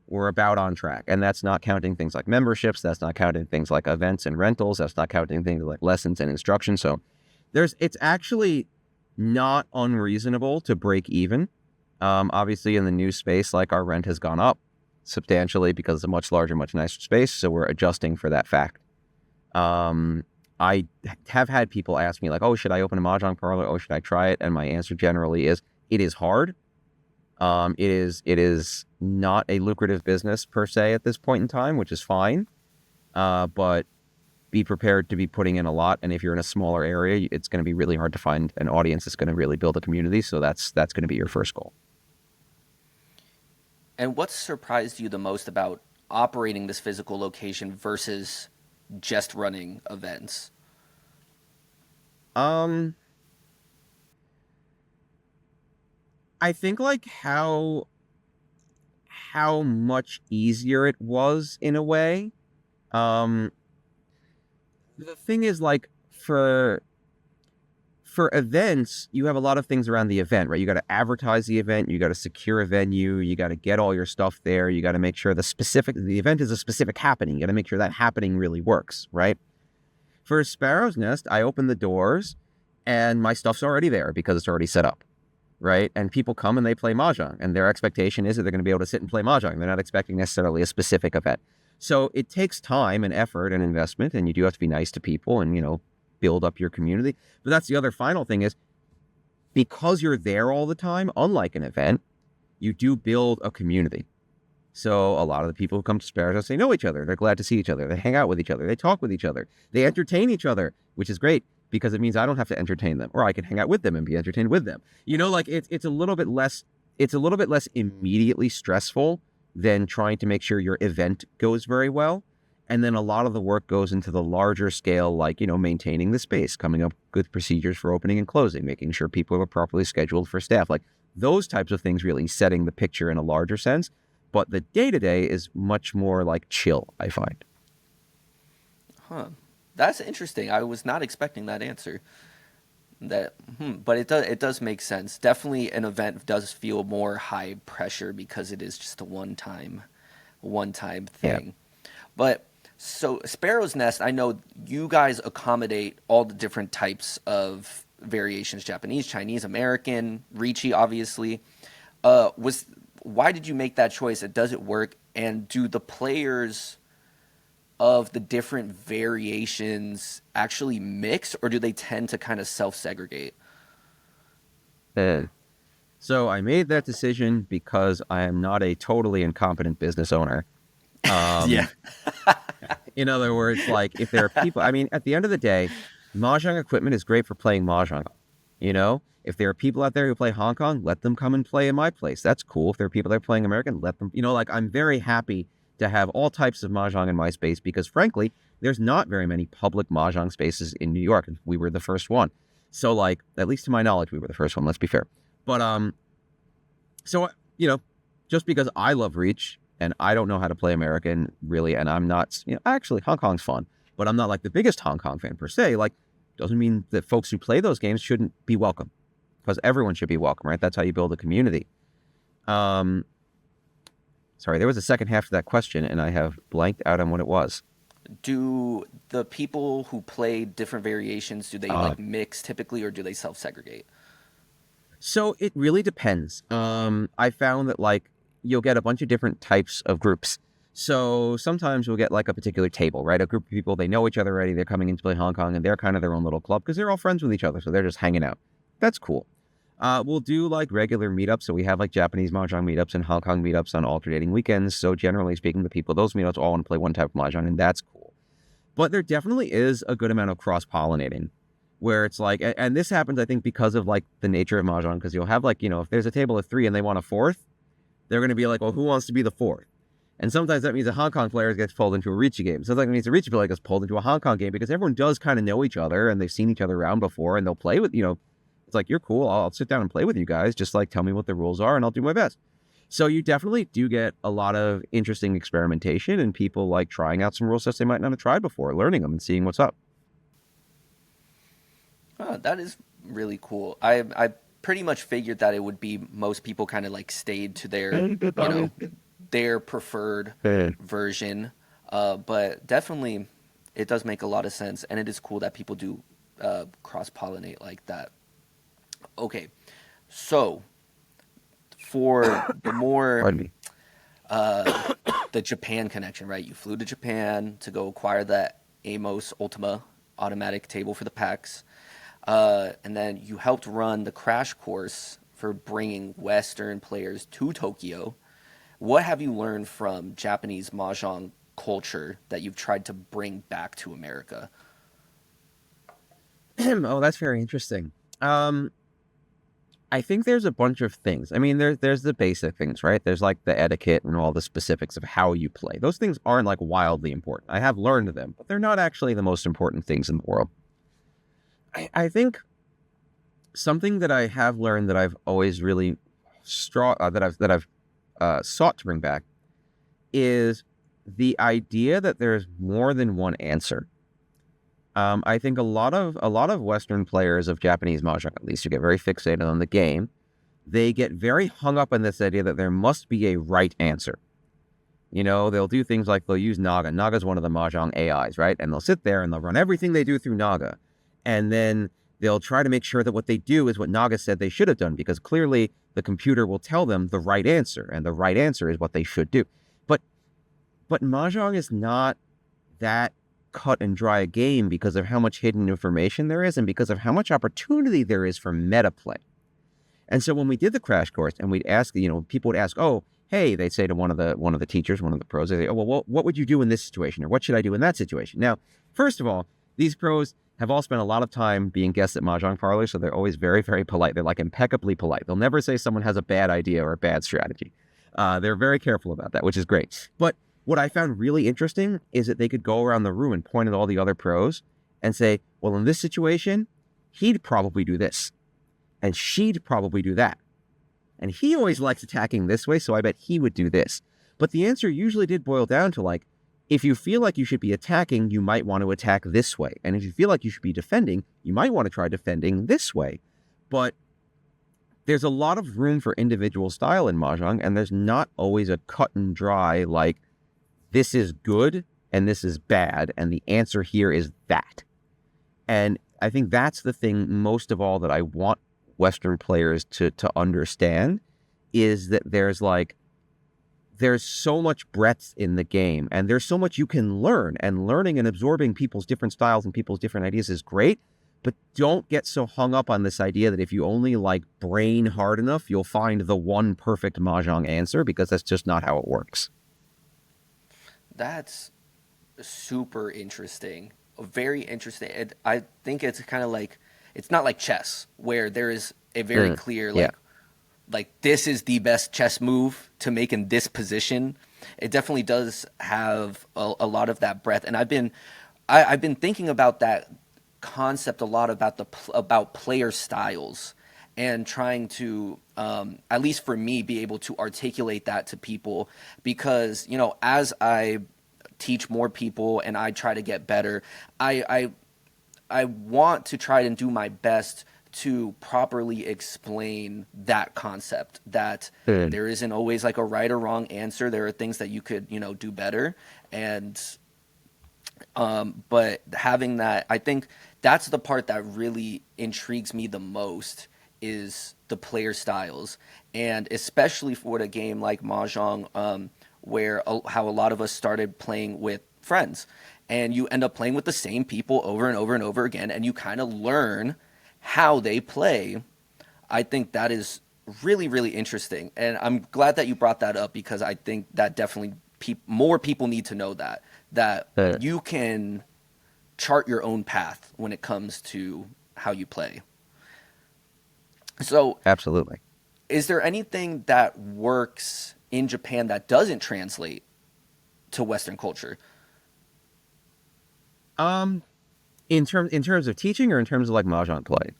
we're about on track. And that's not counting things like memberships. That's not counting things like events and rentals. That's not counting things like lessons and instruction. So it's actually not unreasonable to break even. Obviously, in the new space, like, our rent has gone up substantially because it's a much larger, much nicer space. So we're adjusting for that fact. I have had people ask me like, oh, should I open a Mahjong parlor? Oh, should I try it? And my answer generally is, it is hard. It is not a lucrative business per se at this point in time, which is fine. But be prepared to be putting in a lot. And if you're in a smaller area, it's going to be really hard to find an audience that's going to really build a community. So that's going to be your first goal. And what surprised you the most about operating this physical location versus just running events? Um, I think like how much easier it was in a way. Um, the thing is, like, for events, you have a lot of things around the event, right? You got to advertise the event, you got to secure a venue, you got to get all your stuff there, you got to make sure the event is a specific happening. You got to make sure that happening really works, right? For Sparrow's Nest, I open the doors and my stuff's already there because it's already set up, right? And people come and they play Mahjong, and their expectation is that they're going to be able to sit and play Mahjong. They're not expecting necessarily a specific event. So it takes time and effort and investment, and you do have to be nice to people and, build up your community. But that's the other final thing is, because you're there all the time, unlike an event, you do build a community. So a lot of the people who come to Sparrows, they know each other. They're glad to see each other. They hang out with each other. They talk with each other. They entertain each other, which is great because it means I don't have to entertain them, or I can hang out with them and be entertained with them. Like, it's a little bit less immediately stressful than trying to make sure your event goes very well. And then a lot of the work goes into the larger scale, like, maintaining the space, coming up with procedures for opening and closing, making sure people are properly scheduled for staff, like those types of things, really setting the picture in a larger sense. But the day-to-day is much more like chill, I find. Huh. That's interesting. I was not expecting that answer. But it does make sense. Definitely an event does feel more high pressure because it is just a one time Yeah. thing. But so Sparrow's Nest, I know you guys accommodate all the different types of variations: Japanese, Chinese, American, Riichi, obviously. Why did you make that choice? And does it work? And do the players of the different variations actually mix, or do they tend to kind of self-segregate? Uh, so I made that decision because I am not a totally incompetent business owner. Yeah. Um, in other words, like, if there are people, I mean, at the end of the day, Mahjong equipment is great for playing Mahjong. If there are people out there who play Hong Kong, let them come and play in my place. That's cool. If there are people that are playing American, let them, like, I'm very happy to have all types of Mahjong in my space because, frankly, there's not very many public Mahjong spaces in New York. We were the first one. So, like, at least to my knowledge, we were the first one. Let's be fair. But, so, just because I love Reach and I don't know how to play American really, and I'm not, actually, Hong Kong's fun, but I'm not like the biggest Hong Kong fan per se. Like, doesn't mean that folks who play those games shouldn't be welcome, because everyone should be welcome, right? That's how you build a community. Sorry, there was a second half to that question, and I have blanked out on what it was. Do the people who play different variations, do they Uh, like mix typically, or do they self-segregate? so it really depends. I found that, like, you'll get a bunch of different types of groups. So sometimes we'll get like a particular table, right? A group of people, they know each other already. They're coming in to play Hong Kong, and they're kind of their own little club because they're all friends with each other. So they're just hanging out. That's cool. We'll do like regular meetups. So we have like Japanese Mahjong meetups and Hong Kong meetups on alternating weekends. So generally speaking, the people, those meetups all want to play one type of Mahjong, and that's cool. But there definitely is a good amount of cross-pollinating where it's like, and this happens, I think, because of like the nature of Mahjong, because you'll have like, if there's a table of three and they want a fourth, they're going to be like, well, who wants to be the fourth? And sometimes that means a Hong Kong player gets pulled into a Riichi game. Sometimes it means a Riichi player gets pulled into a Hong Kong game because everyone does kind of know each other and they've seen each other around before and they'll play with, it's like, you're cool. I'll sit down and play with you guys. Just like tell me what the rules are and I'll do my best. So you definitely do get a lot of interesting experimentation and people like trying out some rule sets they might not have tried before, learning them and seeing what's up. Oh, that is really cool. I pretty much figured that it would be most people kind of like stayed to their preferred version. But definitely, it does make a lot of sense, and it is cool that people do cross pollinate like that. Okay, so for the more Pardon me. the Japan connection, right? You flew to Japan to go acquire that Amos Ultima automatic table for the PAX. And then you helped run the crash course for bringing Western players to Tokyo. What have you learned from Japanese Mahjong culture that you've tried to bring back to America? Oh, that's very interesting. I think there's a bunch of things. I mean, there's the basic things, right? There's like the etiquette and all the specifics of how you play. Those things aren't like wildly important. I have learned them, but they're not actually the most important things in the world. I think something that I have learned that I've always really that I've sought to bring back is the idea that there's more than one answer. I think a lot of Western players of Japanese Mahjong, at least, who get very fixated on the game, they get very hung up on this idea that there must be a right answer. They'll do things like they'll use Naga. Naga's one of the Mahjong AIs, right? And they'll sit there and they'll run everything they do through Naga. And then they'll try to make sure that what they do is what Naga said they should have done, because clearly the computer will tell them the right answer, and the right answer is what they should do. But Mahjong is not that cut and dry a game because of how much hidden information there is and because of how much opportunity there is for meta play. And so when we did the crash course and we'd ask, people would ask, oh, hey, they'd say to one of the teachers, one of the pros, they say, oh, well, what would you do in this situation? Or what should I do in that situation? Now, first of all, these pros have all spent a lot of time being guests at Mahjong Parlor, so they're always very, very polite. They're like impeccably polite. They'll never say someone has a bad idea or a bad strategy. They're very careful about that, which is great. But what I found really interesting is that they could go around the room and point at all the other pros and say, well, in this situation, he'd probably do this. And she'd probably do that. And he always likes attacking this way, so I bet he would do this. But the answer usually did boil down to like, if you feel like you should be attacking, you might want to attack this way. And if you feel like you should be defending, you might want to try defending this way. But there's a lot of room for individual style in Mahjong, and there's not always a cut and dry, like, this is good and this is bad, and the answer here is that. And I think that's the thing most of all that I want Western players to understand, is that there's so much breadth in the game, and there's so much you can learn, and learning and absorbing people's different styles and people's different ideas is great, but don't get so hung up on this idea that if you only like brain hard enough, you'll find the one perfect Mahjong answer, because that's just not how it works. That's super interesting. Very interesting. I think it's kind of like, it's not like chess where there is a very clear like this is the best chess move to make in this position. It definitely does have a lot of that breadth, and I've been thinking about that concept a lot, about player styles, and trying to at least for me be able to articulate that to people, because as I teach more people and I try to get better, I want to try and do my best to properly explain that concept, that there isn't always like a right or wrong answer. There are things that you could, do better. And, but having that, I think that's the part that really intrigues me the most, is the player styles, and especially for a game like Mahjong, where how a lot of us started playing with friends, and you end up playing with the same people over and over and over again, and you kind of learn how they play. I think that is really, really interesting, and I'm glad that you brought that up because I think that definitely more people need to know that Uh, you can chart your own path when it comes to how you play. So, Absolutely. is there anything that works in Japan that doesn't translate to Western culture? Um, in terms of teaching or in terms of like mahjong play.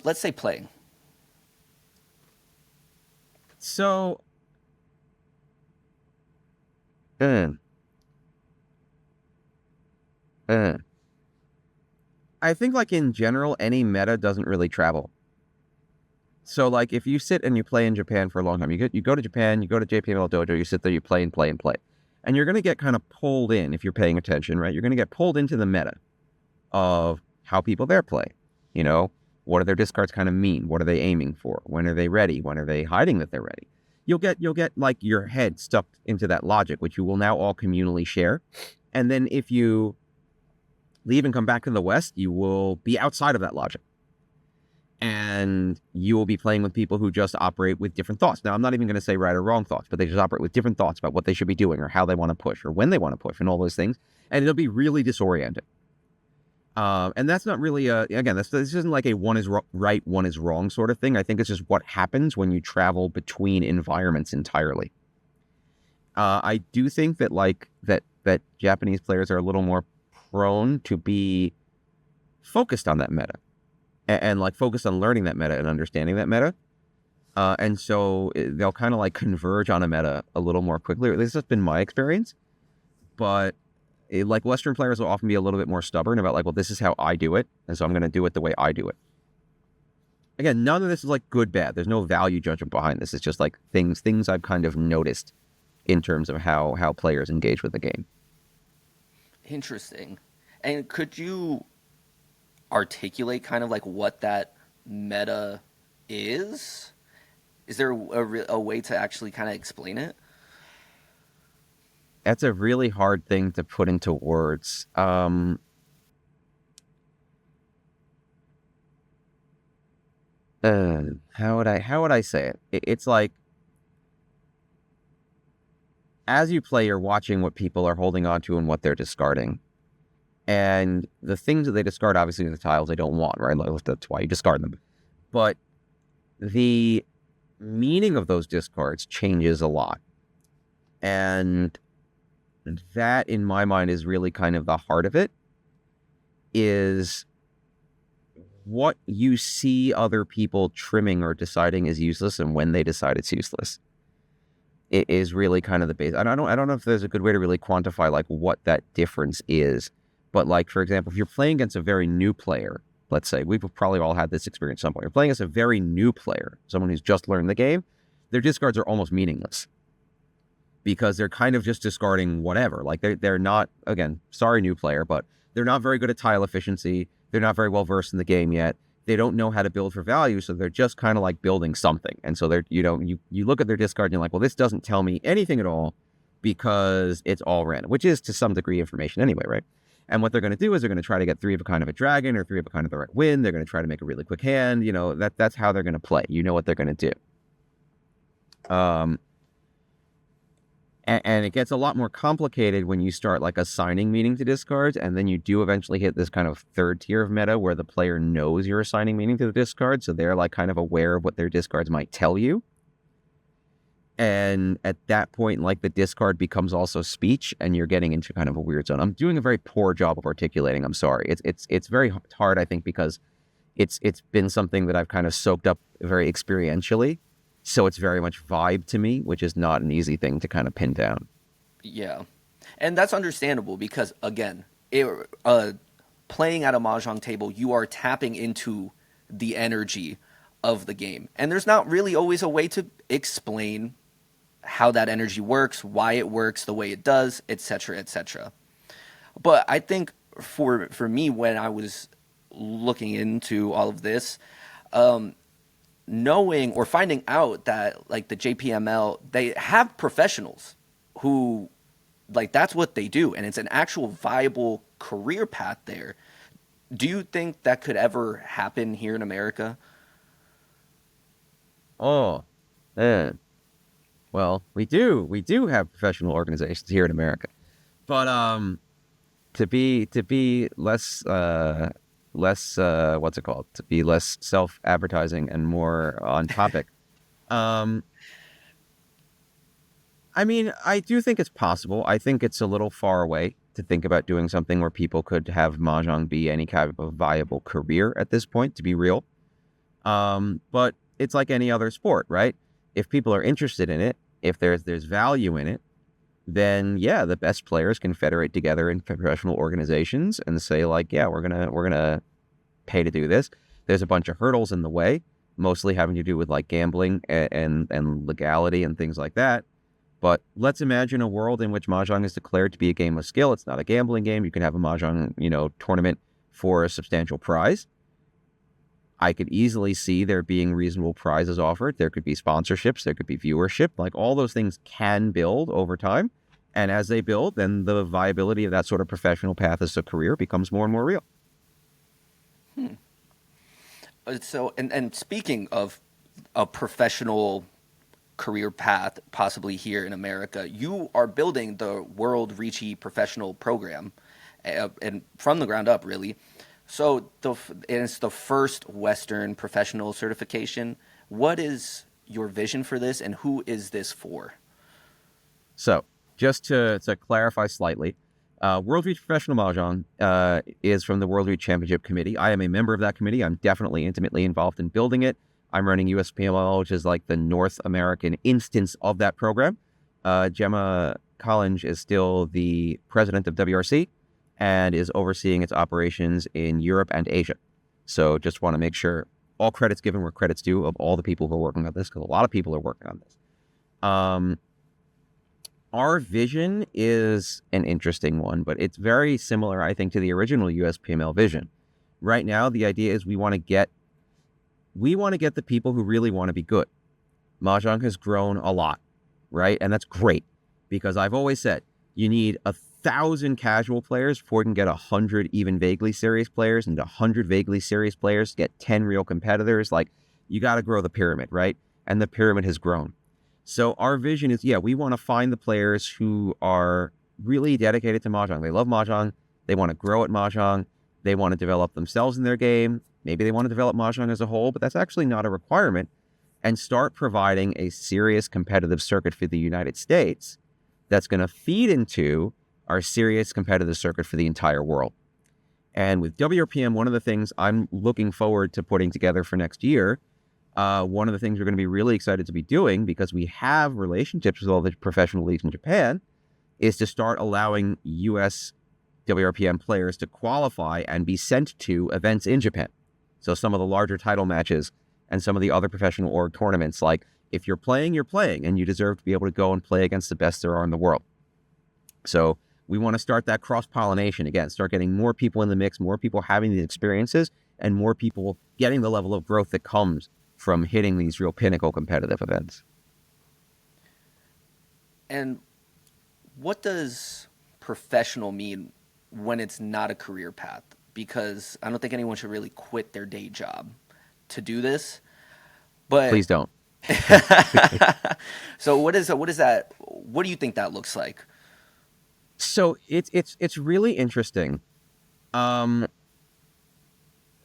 Let's say playing. So, uh, uh, I think like in general, any meta doesn't really travel. So like if you sit and you play in Japan for a long time, you go to Japan, you go to JPML Dojo, you sit there, you play and play and play, and you're gonna get kind of pulled in if you're paying attention, right? You're gonna get pulled into the meta of how people there play. You know, what do their discards kind of mean? What are they aiming for? When are they ready? When are they hiding that they're ready? You'll get like your head stuck into that logic, which you will now all communally share. And then if you leave and come back to the West, you will be outside of that logic. And you will be playing with people who just operate with different thoughts. Now, I'm not even going to say right or wrong thoughts, but they just operate with different thoughts about what they should be doing or how they want to push or when they want to push and all those things. And it'll be really disorienting. And that's not really again, this isn't like a one is right, one is wrong sort of thing. I think it's just what happens when you travel between environments entirely. I do think that that Japanese players are a little more prone to be focused on that meta and like focused on learning that meta and understanding that meta. And so they'll kind of like converge on a meta a little more quickly. At least that's been my experience. But like Western players will often be a little bit more stubborn about like, well, this is how I do it, and so I'm going to do it the way I do it. Again, none of this is like good, bad. There's no value judgment behind this. It's just like things I've kind of noticed in terms of how players engage with the game. Interesting. And could you articulate kind of like what that meta is? Is there a way to actually kind of explain it? That's a really hard thing to put into words. How would I say it? It's like as you play, you're watching what people are holding on to and what they're discarding. And the things that they discard, obviously, are the tiles they don't want, right? Like, that's why you discard them. But the meaning of those discards changes a lot. And that, in my mind, is really kind of the heart of it, is what you see other people trimming or deciding is useless and when they decide it's useless. It is really kind of the base. I don't know if there's a good way to really quantify like what that difference is. But like, for example, if you're playing against a very new player, let's say, we've probably all had this experience at some point. You're playing against a very new player, someone who's just learned the game, their discards are almost meaningless because they're kind of just discarding whatever. Like they're not, again, sorry, new player, but they're not very good at tile efficiency. They're not very well versed in the game yet. They don't know how to build for value, so they're just kind of like building something. And so you look at their discard and you're like, well, this doesn't tell me anything at all because it's all random, which is to some degree information anyway, right? And what they're going to do is they're going to try to get three of a kind of a dragon or three of a kind of the right wind. They're going to try to make a really quick hand. That's how they're going to play. You know what they're going to do. And it gets a lot more complicated when you start like assigning meaning to discards, and then you do eventually hit this kind of third tier of meta where the player knows you're assigning meaning to the discard, so they're like kind of aware of what their discards might tell you. And at that point, like the discard becomes also speech, and you're getting into kind of a weird zone. I'm doing a very poor job of articulating. I'm sorry. It's very hard, I think, because it's been something that I've kind of soaked up very experientially. So it's very much vibe to me, which is not an easy thing to kind of pin down. Yeah. And that's understandable because, again, playing at a Mahjong table, you are tapping into the energy of the game. And there's not really always a way to explain how that energy works, why it works the way it does, etc., etc. But I think for me, when I was looking into all of this, knowing or finding out that like the JPML, they have professionals who like that's what they do, and it's an actual viable career path there. Do you think that could ever happen here in America? Oh, man. Well, we do have professional organizations here in America, but to be less what's it called? To be less self-advertising and more on topic. Um, I mean, I do think it's possible. I think it's a little far away to think about doing something where people could have mahjong be any kind of viable career at this point, to be real. But it's like any other sport, right? If people are interested in it, if there's value in it, then yeah, the best players can federate together in professional organizations and say like, yeah, we're gonna pay to do this. There's a bunch of hurdles in the way, mostly having to do with like gambling and legality and things like that. But let's imagine a world in which mahjong is declared to be a game of skill. It's not a gambling game. You can have a mahjong, tournament for a substantial prize. I could easily see there being reasonable prizes offered. There could be sponsorships. There could be viewership. Like all those things can build over time. And as they build, then the viability of that sort of professional path as a career becomes more and more real. So, and speaking of a professional career path, possibly here in America, you are building the World Riichi professional program, and from the ground up, really. So, and it's the first Western professional certification. What is your vision for this, and who is this for? So just to clarify slightly, World Riichi Professional Mahjong is from the World Riichi Championship Committee. I am a member of that committee. I'm definitely intimately involved in building it. I'm running USPML, which is like the North American instance of that program. Gemma Collins is still the president of WRC and is overseeing its operations in Europe and Asia. So just want to make sure all credits given where credits due of all the people who are working on this, because a lot of people are working on this. Our vision is an interesting one, but it's very similar, I think, to the original USPML vision. Right now, the idea is we want to get the people who really want to be good. Mahjong has grown a lot, right? And that's great, because I've always said you need 1,000 casual players before you can get 100 even vaguely serious players, and 100 vaguely serious players to get 10 real competitors. Like, you got to grow the pyramid, right? And the pyramid has grown. So our vision is, yeah, we want to find the players who are really dedicated to Mahjong. They love Mahjong. They want to grow at Mahjong. They want to develop themselves in their game. Maybe they want to develop Mahjong as a whole, but that's actually not a requirement. And start providing a serious competitive circuit for the United States that's going to feed into our serious competitive circuit for the entire world. And with WRPM, one of the things I'm looking forward to putting together for next year, one of the things we're going to be really excited to be doing, because we have relationships with all the professional leagues in Japan, is to start allowing US WRPM players to qualify and be sent to events in Japan. So some of the larger title matches and some of the other professional org tournaments, like if you're playing, and you deserve to be able to go and play against the best there are in the world. So we want to start that cross-pollination again, start getting more people in the mix, more people having these experiences, and more people getting the level of growth that comes from hitting these real pinnacle competitive events. And what does professional mean when it's not a career path? Because I don't think anyone should really quit their day job to do this. But Please don't. So what is that? What do you think that looks like? So it's really interesting.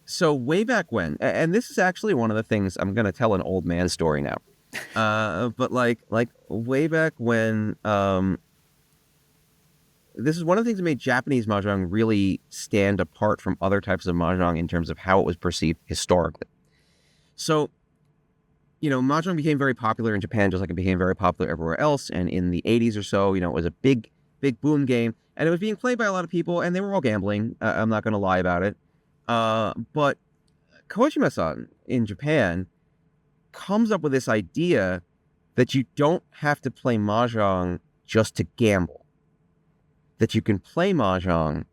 So way back when, and this is actually one of the things, I'm going to tell an old man story now. But like way back when, this is one of the things that made Japanese Mahjong really stand apart from other types of Mahjong in terms of how it was perceived historically. So, Mahjong became very popular in Japan, just like it became very popular everywhere else. And in the 80s or so, it was a big boom game, and it was being played by a lot of people, and they were all gambling. I'm not going to lie about it. But Kojima-san in Japan comes up with this idea that you don't have to play Mahjong just to gamble. That you can play Mahjong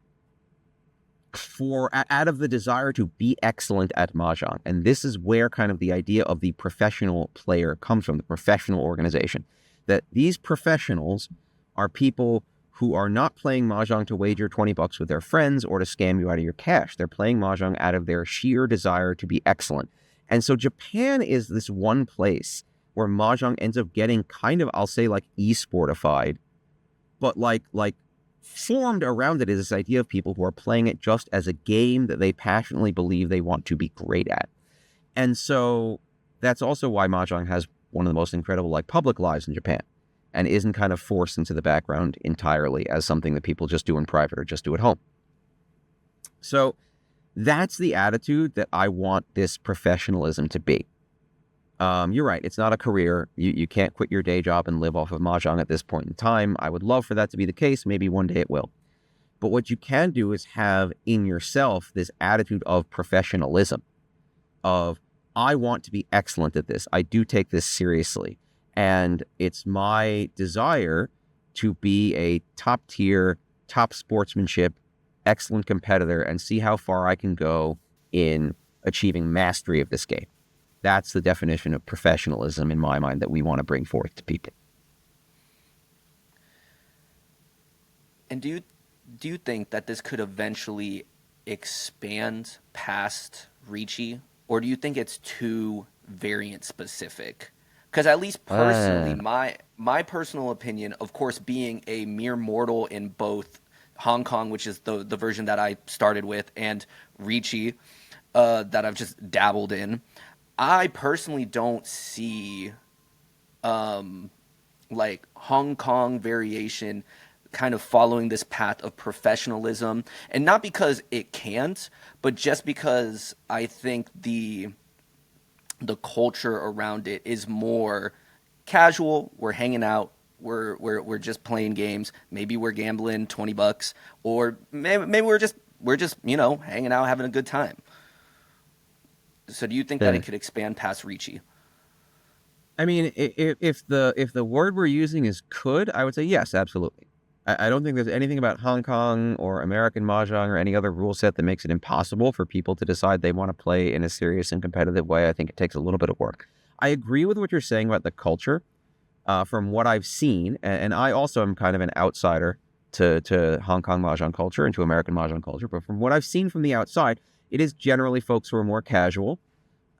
out of the desire to be excellent at Mahjong. And this is where kind of the idea of the professional player comes from, the professional organization. That these professionals are people who are not playing Mahjong to wager $20 with their friends or to scam you out of your cash. They're playing Mahjong out of their sheer desire to be excellent. And so Japan is this one place where Mahjong ends up getting kind of, I'll say, like esportified, but like formed around it is this idea of people who are playing it just as a game that they passionately believe they want to be great at. And so that's also why Mahjong has one of the most incredible like public lives in Japan and isn't kind of forced into the background entirely as something that people just do in private or just do at home. So that's the attitude that I want this professionalism to be. You're right. It's not a career. You can't quit your day job and live off of Mahjong at this point in time. I would love for that to be the case. Maybe one day it will. But what you can do is have in yourself this attitude of professionalism, of I want to be excellent at this. I do take this seriously. And it's my desire to be a top tier, top sportsmanship, excellent competitor and see how far I can go in achieving mastery of this game. That's the definition of professionalism in my mind that we want to bring forth to people. And do you think that this could eventually expand past Riichi, or do you think it's too variant specific? Because at least personally, my personal opinion, of course, being a mere mortal in both Hong Kong, which is the version that I started with, and Riichi, that I've just dabbled in, I personally don't see like Hong Kong variation kind of following this path of professionalism, and not because it can't, but just because I think the culture around it is more casual. We're hanging out, we're just playing games, maybe we're gambling $20, or maybe we're just hanging out, having a good time. So do you think that it could expand past Riichi? I mean, if the word we're using is could, I would say yes, absolutely. I don't think there's anything about Hong Kong or American Mahjong or any other rule set that makes it impossible for people to decide they want to play in a serious and competitive way. I think it takes a little bit of work. I agree with what you're saying about the culture. From what I've seen, and I also am kind of an outsider to Hong Kong Mahjong culture and to American Mahjong culture, but from what I've seen from the outside, it is generally folks who are more casual,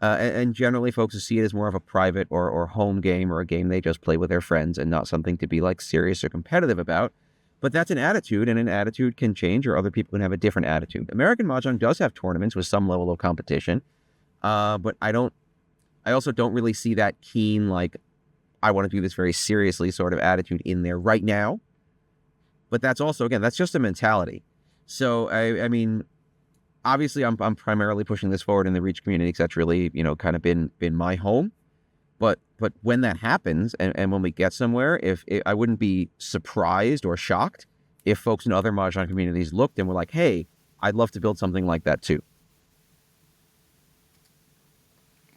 and generally folks who see it as more of a private or home game or a game they just play with their friends and not something to be like serious or competitive about. But that's an attitude, and an attitude can change, or other people can have a different attitude. American Mahjong does have tournaments with some level of competition, but I also don't really see that keen, like, I want to do this very seriously sort of attitude in there right now. But that's also, again, that's just a mentality. So, I mean, obviously I'm primarily pushing this forward in the Riichi community because that's really, kind of been my home. But when that happens and when we get somewhere, I wouldn't be surprised or shocked if folks in other Mahjong communities looked and were like, hey, I'd love to build something like that too.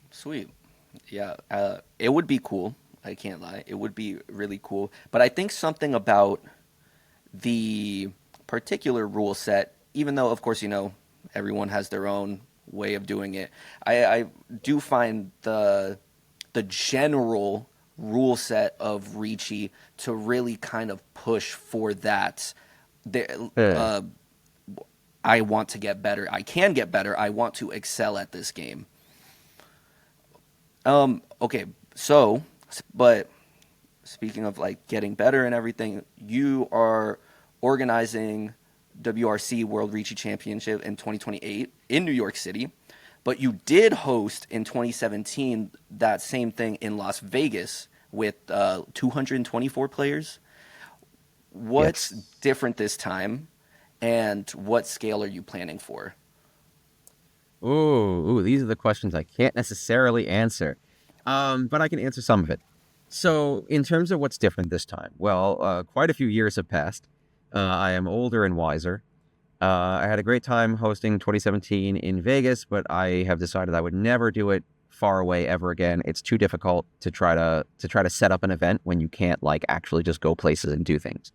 Sweet. Yeah, it would be cool. I can't lie. It would be really cool. But I think something about the particular rule set, even though, of course, everyone has their own way of doing it, I do find the general rule set of Riichi to really kind of push for that. I want to get better. I can get better. I want to excel at this game. Okay, so, but speaking of like getting better and everything, you are organizing WRC World Riichi Championship in 2028 in New York City. But you did host in 2017 that same thing in Las Vegas with 224 players. What's different this time, and what scale are you planning for? Ooh, these are the questions I can't necessarily answer, but I can answer some of it. So in terms of what's different this time, well, quite a few years have passed. I am older and wiser. I had a great time hosting 2017 in Vegas, but I have decided I would never do it far away ever again. It's too difficult to try to set up an event when you can't like actually just go places and do things.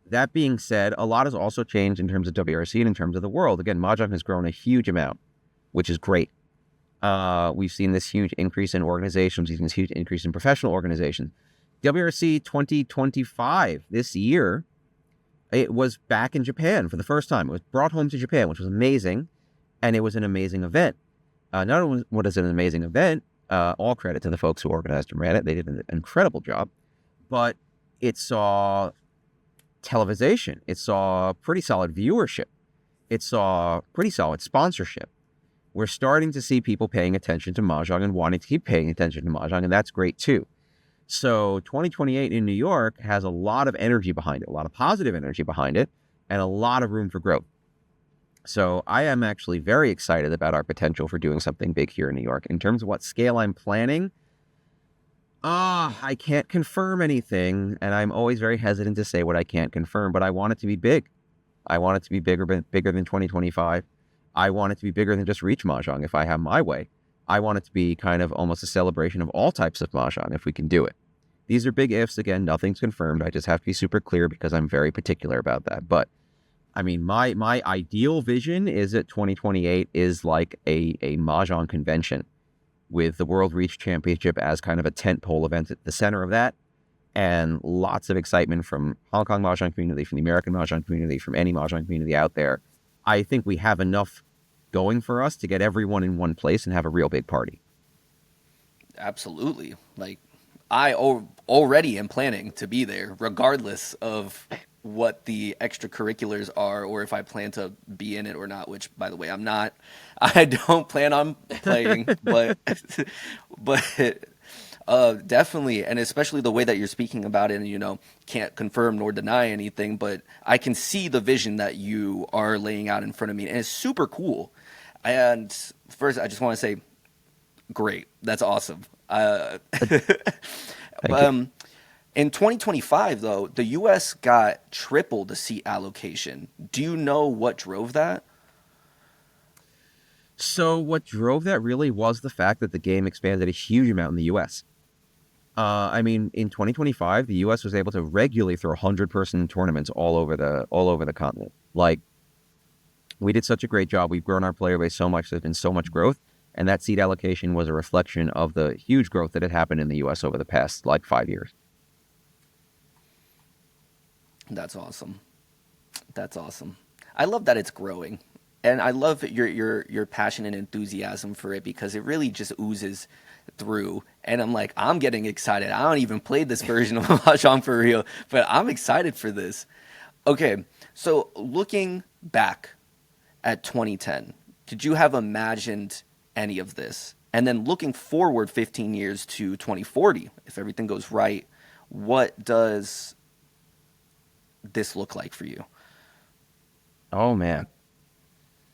That being said, a lot has also changed in terms of WRC and in terms of the world. Again, Mahjong has grown a huge amount, which is great. We've seen this huge increase in organizations. We've seen this huge increase in professional organizations. WRC 2025 this year, it was back in Japan for the first time. It was brought home to Japan, which was amazing, and it was an amazing event. Not only was it an amazing event, all credit to the folks who organized and ran it. They did an incredible job, but it saw television. It saw pretty solid viewership. It saw pretty solid sponsorship. We're starting to see people paying attention to Mahjong and wanting to keep paying attention to Mahjong, and that's great too. So 2028 in New York has a lot of energy behind it, a lot of positive energy behind it, and a lot of room for growth. So I am actually very excited about our potential for doing something big here in New York. In terms of what scale I'm planning, I can't confirm anything, and I'm always very hesitant to say what I can't confirm, but I want it to be big. I want it to be bigger than 2025. I want it to be bigger than just Riichi Mahjong if I have my way. I want it to be kind of almost a celebration of all types of Mahjong if we can do it. These are big ifs. Again, nothing's confirmed. I just have to be super clear because I'm very particular about that. But I mean, my ideal vision is that 2028 is like a Mahjong convention with the World Riichi Championship as kind of a tentpole event at the center of that, and lots of excitement from Hong Kong Mahjong community, from the American Mahjong community, from any Mahjong community out there. I think we have enough going for us to get everyone in one place and have a real big party. Absolutely. Like, I already am planning to be there, regardless of what the extracurriculars are, or if I plan to be in it or not. Which, by the way, I'm not. I don't plan on playing, but definitely, and especially the way that you're speaking about it, and can't confirm nor deny anything, but I can see the vision that you are laying out in front of me, and it's super cool. And first, I just want to say, great, that's awesome. In 2025, though, the U.S. got triple the seat allocation. Do you know what drove that? So what drove that really was the fact that the game expanded a huge amount in the U.S. I mean, in 2025, the U.S. was able to regularly throw 100-person tournaments all over the continent. Like, we did such a great job. We've grown our player base so much. There's been so much growth. And that seat allocation was a reflection of the huge growth that had happened in the U.S. over the past, 5 years. That's awesome. That's awesome. I love that it's growing. And I love your passion and enthusiasm for it, because it really just oozes through. And I'm like, I'm getting excited. I don't even play this version of Mahjong for real, but I'm excited for this. Okay, so looking back at 2010, could you have imagined any of this? And then looking forward 15 years to 2040, if everything goes right, what does this look like for you? Oh, man.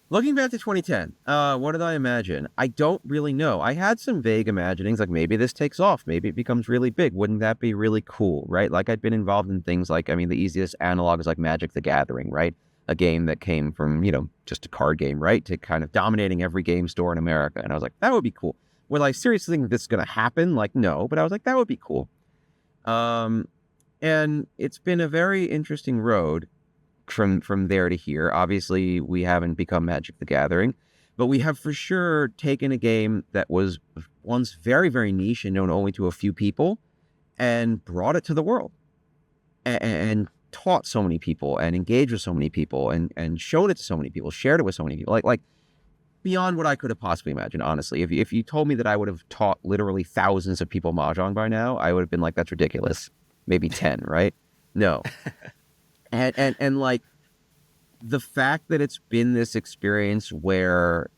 Looking back to 2010, what did I imagine? I don't really know. I had some vague imaginings, like maybe this takes off. Maybe it becomes really big. Wouldn't that be really cool, right? Like, I'd been involved in things like, I mean, the easiest analog is like Magic the Gathering, right? A game that came from, just a card game, right? To kind of dominating every game store in America. And I was like, that would be cool. Would I seriously think this is going to happen? Like, no. But I was like, that would be cool. And it's been a very interesting road from there to here. Obviously, we haven't become Magic the Gathering, but we have for sure taken a game that was once very, very niche and known only to a few people, and brought it to the world, and taught so many people, and engaged with so many people, and showed it to so many people, shared it with so many people, like beyond what I could have possibly imagined. Honestly, if you told me that I would have taught literally thousands of people Mahjong by now, I would have been like, that's ridiculous. Maybe 10, right? No. And like, the fact that it's been this experience where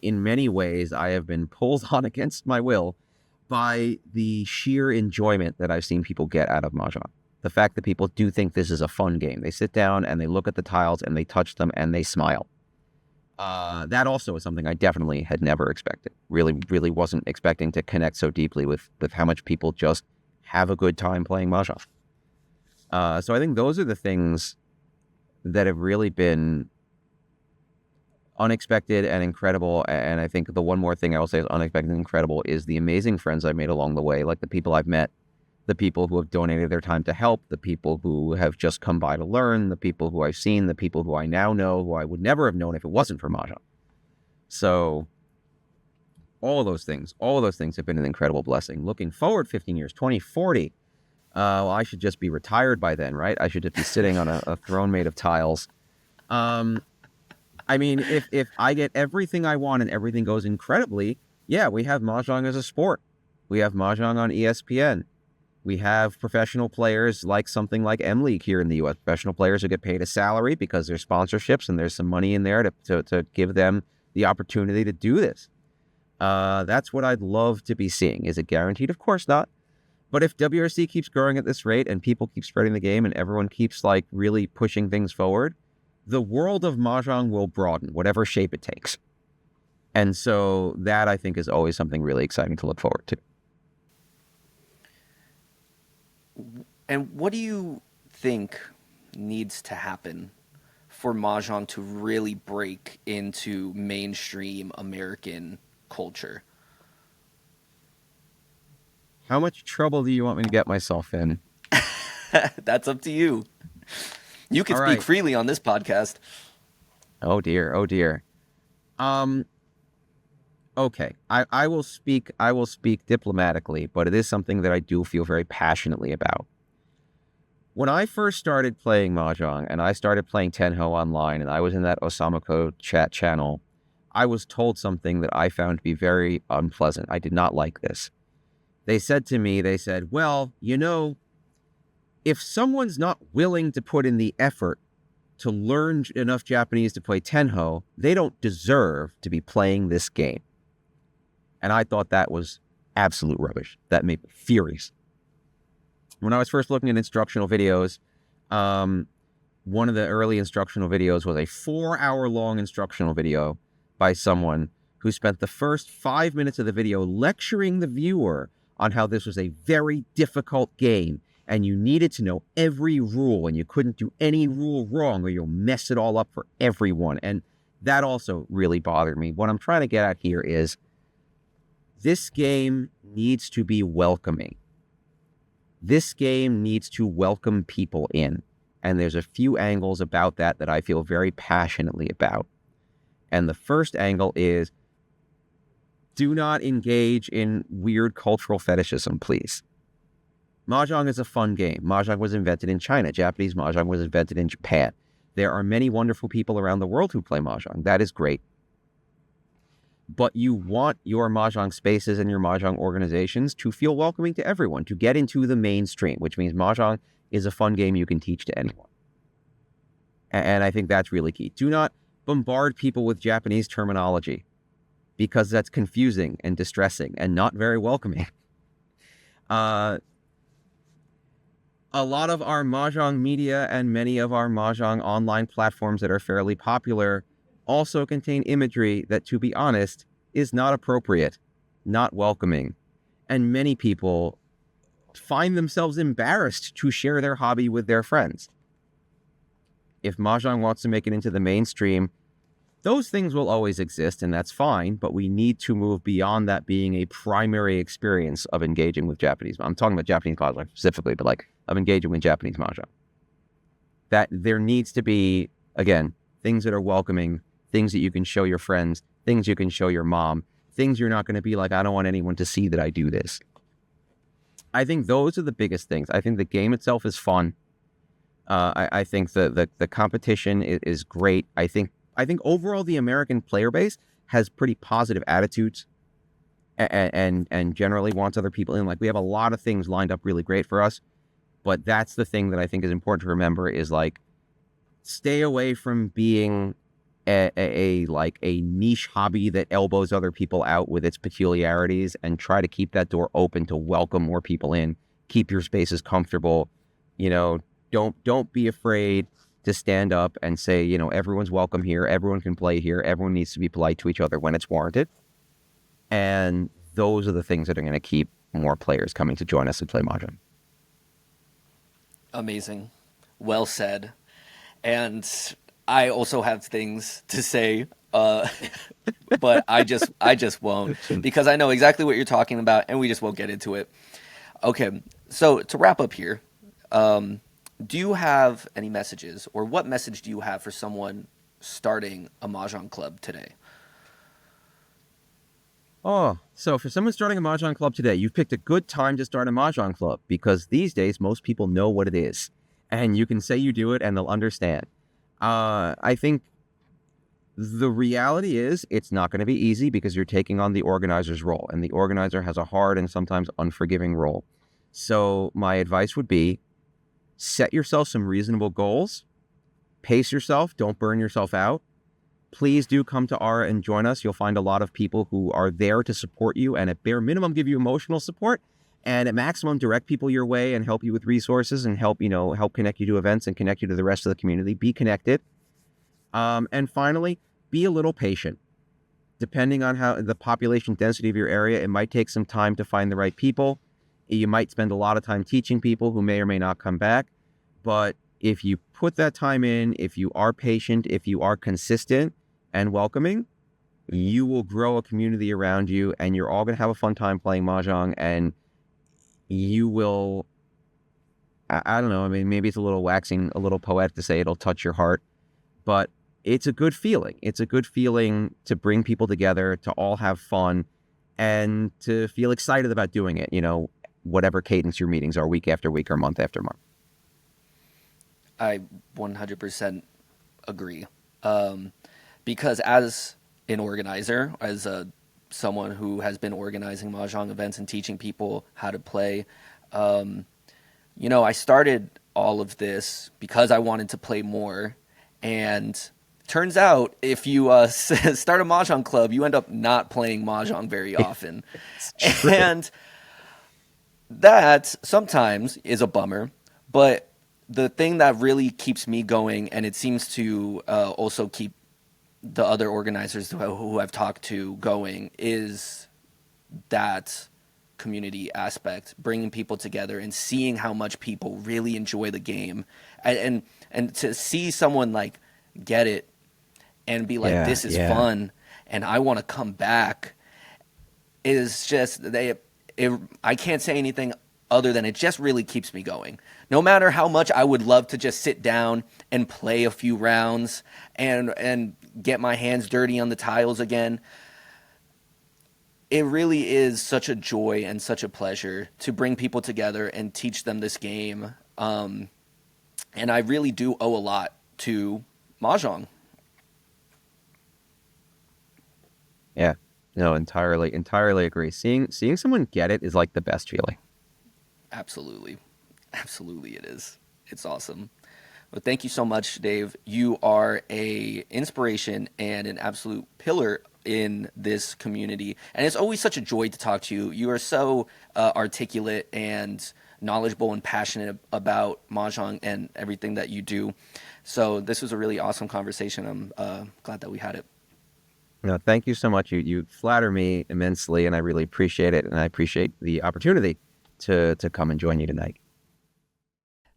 in many ways I have been pulled on against my will by the sheer enjoyment that I've seen people get out of Mahjong. The fact that people do think this is a fun game. They sit down and they look at the tiles and they touch them and they smile. That also is something I definitely had never expected. Really, really wasn't expecting to connect so deeply with how much people just have a good time playing Mahjong. So I think those are the things that have really been unexpected and incredible. And I think the one more thing I will say is unexpected and incredible is the amazing friends I've made along the way, like the people I've met the people who have donated their time to help, the people who have just come by to learn, the people who I've seen, the people who I now know, who I would never have known if it wasn't for Mahjong. So all of those things have been an incredible blessing. Looking forward 15 years, 2040, well, I should just be retired by then, right? I should just be sitting on a throne made of tiles. I mean, if I get everything I want and everything goes incredibly, yeah, we have Mahjong as a sport. We have Mahjong on ESPN. We have professional players like something like M League here in the U.S. Professional players who get paid a salary because there's sponsorships and there's some money in there to give them the opportunity to do this. That's what I'd love to be seeing. Is it guaranteed? Of course not. But if WRC keeps growing at this rate and people keep spreading the game and everyone keeps like really pushing things forward, the world of Mahjong will broaden, whatever shape it takes. And so that, I think, is always something really exciting to look forward to. And what do you think needs to happen for Mahjong to really break into mainstream American culture? How much trouble do you want me to get myself in? That's up to you. You can All speak right. freely on this podcast. Oh dear. Oh dear. Okay. I will speak diplomatically, but it is something that I do feel very passionately about. When I first started playing Mahjong and I started playing Tenho online and I was in that Osamako chat channel, I was told something that I found to be very unpleasant. I did not like this. They said, well, you know, if someone's not willing to put in the effort to learn enough Japanese to play Tenho, they don't deserve to be playing this game. And I thought that was absolute rubbish. That made me furious. When I was first looking at instructional videos, one of the early instructional videos was a 4-hour-long instructional video by someone who spent the first 5 minutes of the video lecturing the viewer on how this was a very difficult game and you needed to know every rule and you couldn't do any rule wrong or you'll mess it all up for everyone. And that also really bothered me. What I'm trying to get at here is this game needs to be welcoming. This game needs to welcome people in. And there's a few angles about that that I feel very passionately about. And the first angle is, do not engage in weird cultural fetishism, please. Mahjong is a fun game. Mahjong was invented in China. Japanese Mahjong was invented in Japan. There are many wonderful people around the world who play Mahjong. That is great. But you want your Mahjong spaces and your Mahjong organizations to feel welcoming to everyone, to get into the mainstream, which means Mahjong is a fun game you can teach to anyone. And I think that's really key. Do not bombard people with Japanese terminology because that's confusing and distressing and not very welcoming. A lot of our Mahjong media and many of our Mahjong online platforms that are fairly popular also contain imagery that, to be honest, is not appropriate, not welcoming. And many people find themselves embarrassed to share their hobby with their friends. If Mahjong wants to make it into the mainstream, those things will always exist, and that's fine, but we need to move beyond that being a primary experience of engaging with Japanese. I'm talking about Japanese Mahjong specifically, but like of engaging with Japanese Mahjong. That there needs to be, again, things that are welcoming, things that you can show your friends, things you can show your mom, things you're not going to be like, I don't want anyone to see that I do this. I think those are the biggest things. I think the game itself is fun. I think the competition is great. I think overall the American player base has pretty positive attitudes and generally wants other people in. Like, we have a lot of things lined up really great for us, but that's the thing that I think is important to remember is like, stay away from being a niche hobby that elbows other people out with its peculiarities, and try to keep that door open to welcome more people in. Keep your spaces comfortable. You know, don't be afraid to stand up and say, you know, everyone's welcome here. Everyone can play here. Everyone needs to be polite to each other when it's warranted. And those are the things that are going to keep more players coming to join us and play Mahjong. Amazing. Well said. And I also have things to say, but I just won't, because I know exactly what you're talking about, and we just won't get into it. Okay, So to wrap up here, do you have any messages, or what message do you have for someone starting a Mahjong club today? Oh, so for someone starting a Mahjong club today, you've picked a good time to start a Mahjong club because these days most people know what it is. And you can say you do it and they'll understand. I think the reality is it's not going to be easy because you're taking on the organizer's role, and the organizer has a hard and sometimes unforgiving role. So my advice would be set yourself some reasonable goals, pace yourself, don't burn yourself out. Please do come to ARA and join us. You'll find a lot of people who are there to support you and at bare minimum give you emotional support, and at maximum direct people your way and help you with resources and help connect you to events and connect you to the rest of the community. Be connected. And finally, be a little patient. Depending on how the population density of your area, it might take some time to find the right people. You might spend a lot of time teaching people who may or may not come back. But if you put that time in, if you are patient, if you are consistent and welcoming, you will grow a community around you, and you're all going to have a fun time playing Mahjong, and you will, I don't know, I mean, maybe it's a little waxing, a little poetic to say it'll touch your heart, but it's a good feeling. It's a good feeling to bring people together, to all have fun, and to feel excited about doing it, whatever cadence your meetings are week after week or month after month. I 100% agree. Because as an organizer, as someone who has been organizing Mahjong events and teaching people how to play, I started all of this because I wanted to play more. And turns out if you start a Mahjong club, you end up not playing Mahjong very often. And that sometimes is a bummer. But the thing that really keeps me going, and it seems to also keep the other organizers who I've talked to going, is that community aspect, bringing people together and seeing how much people really enjoy the game, and to see someone like get it and be like, this is fun and I want to come back, is just I can't say anything other than it just really keeps me going. No matter how much I would love to just sit down and play a few rounds and get my hands dirty on the tiles again, it really is such a joy and such a pleasure to bring people together and teach them this game. And I really do owe a lot to Mahjong. Yeah, no, entirely agree. Seeing someone get it is like the best feeling. Absolutely it is. It's awesome. Well, thank you so much, Dave. You are a inspiration and an absolute pillar in this community, and it's always such a joy to talk to you. You are so articulate and knowledgeable and passionate about Mahjong and everything that you do. So this was a really awesome conversation. I'm glad that we had it. No, thank you so much. You flatter me immensely, and I really appreciate it, and I appreciate the opportunity to come and join you tonight.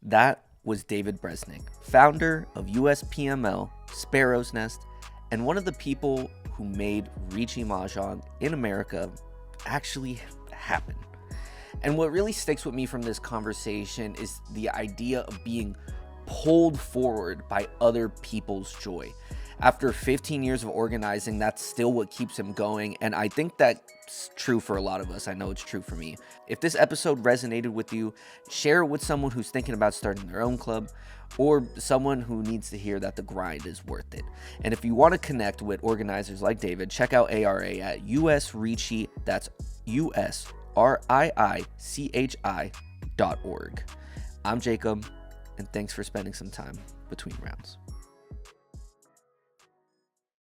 That was David Bresnick, founder of USPML, Sparrow's Nest, and one of the people who made Riichi Mahjong in America actually happen. And what really sticks with me from this conversation is the idea of being pulled forward by other people's joy. After 15 years of organizing, that's still what keeps him going, and I think that's true for a lot of us. I know it's true for me. If this episode resonated with you, share it with someone who's thinking about starting their own club, or someone who needs to hear that the grind is worth it. And if you want to connect with organizers like David, check out ARA at USRiichi, that's USRiichi.org. I'm Jacob, and thanks for spending some time between rounds.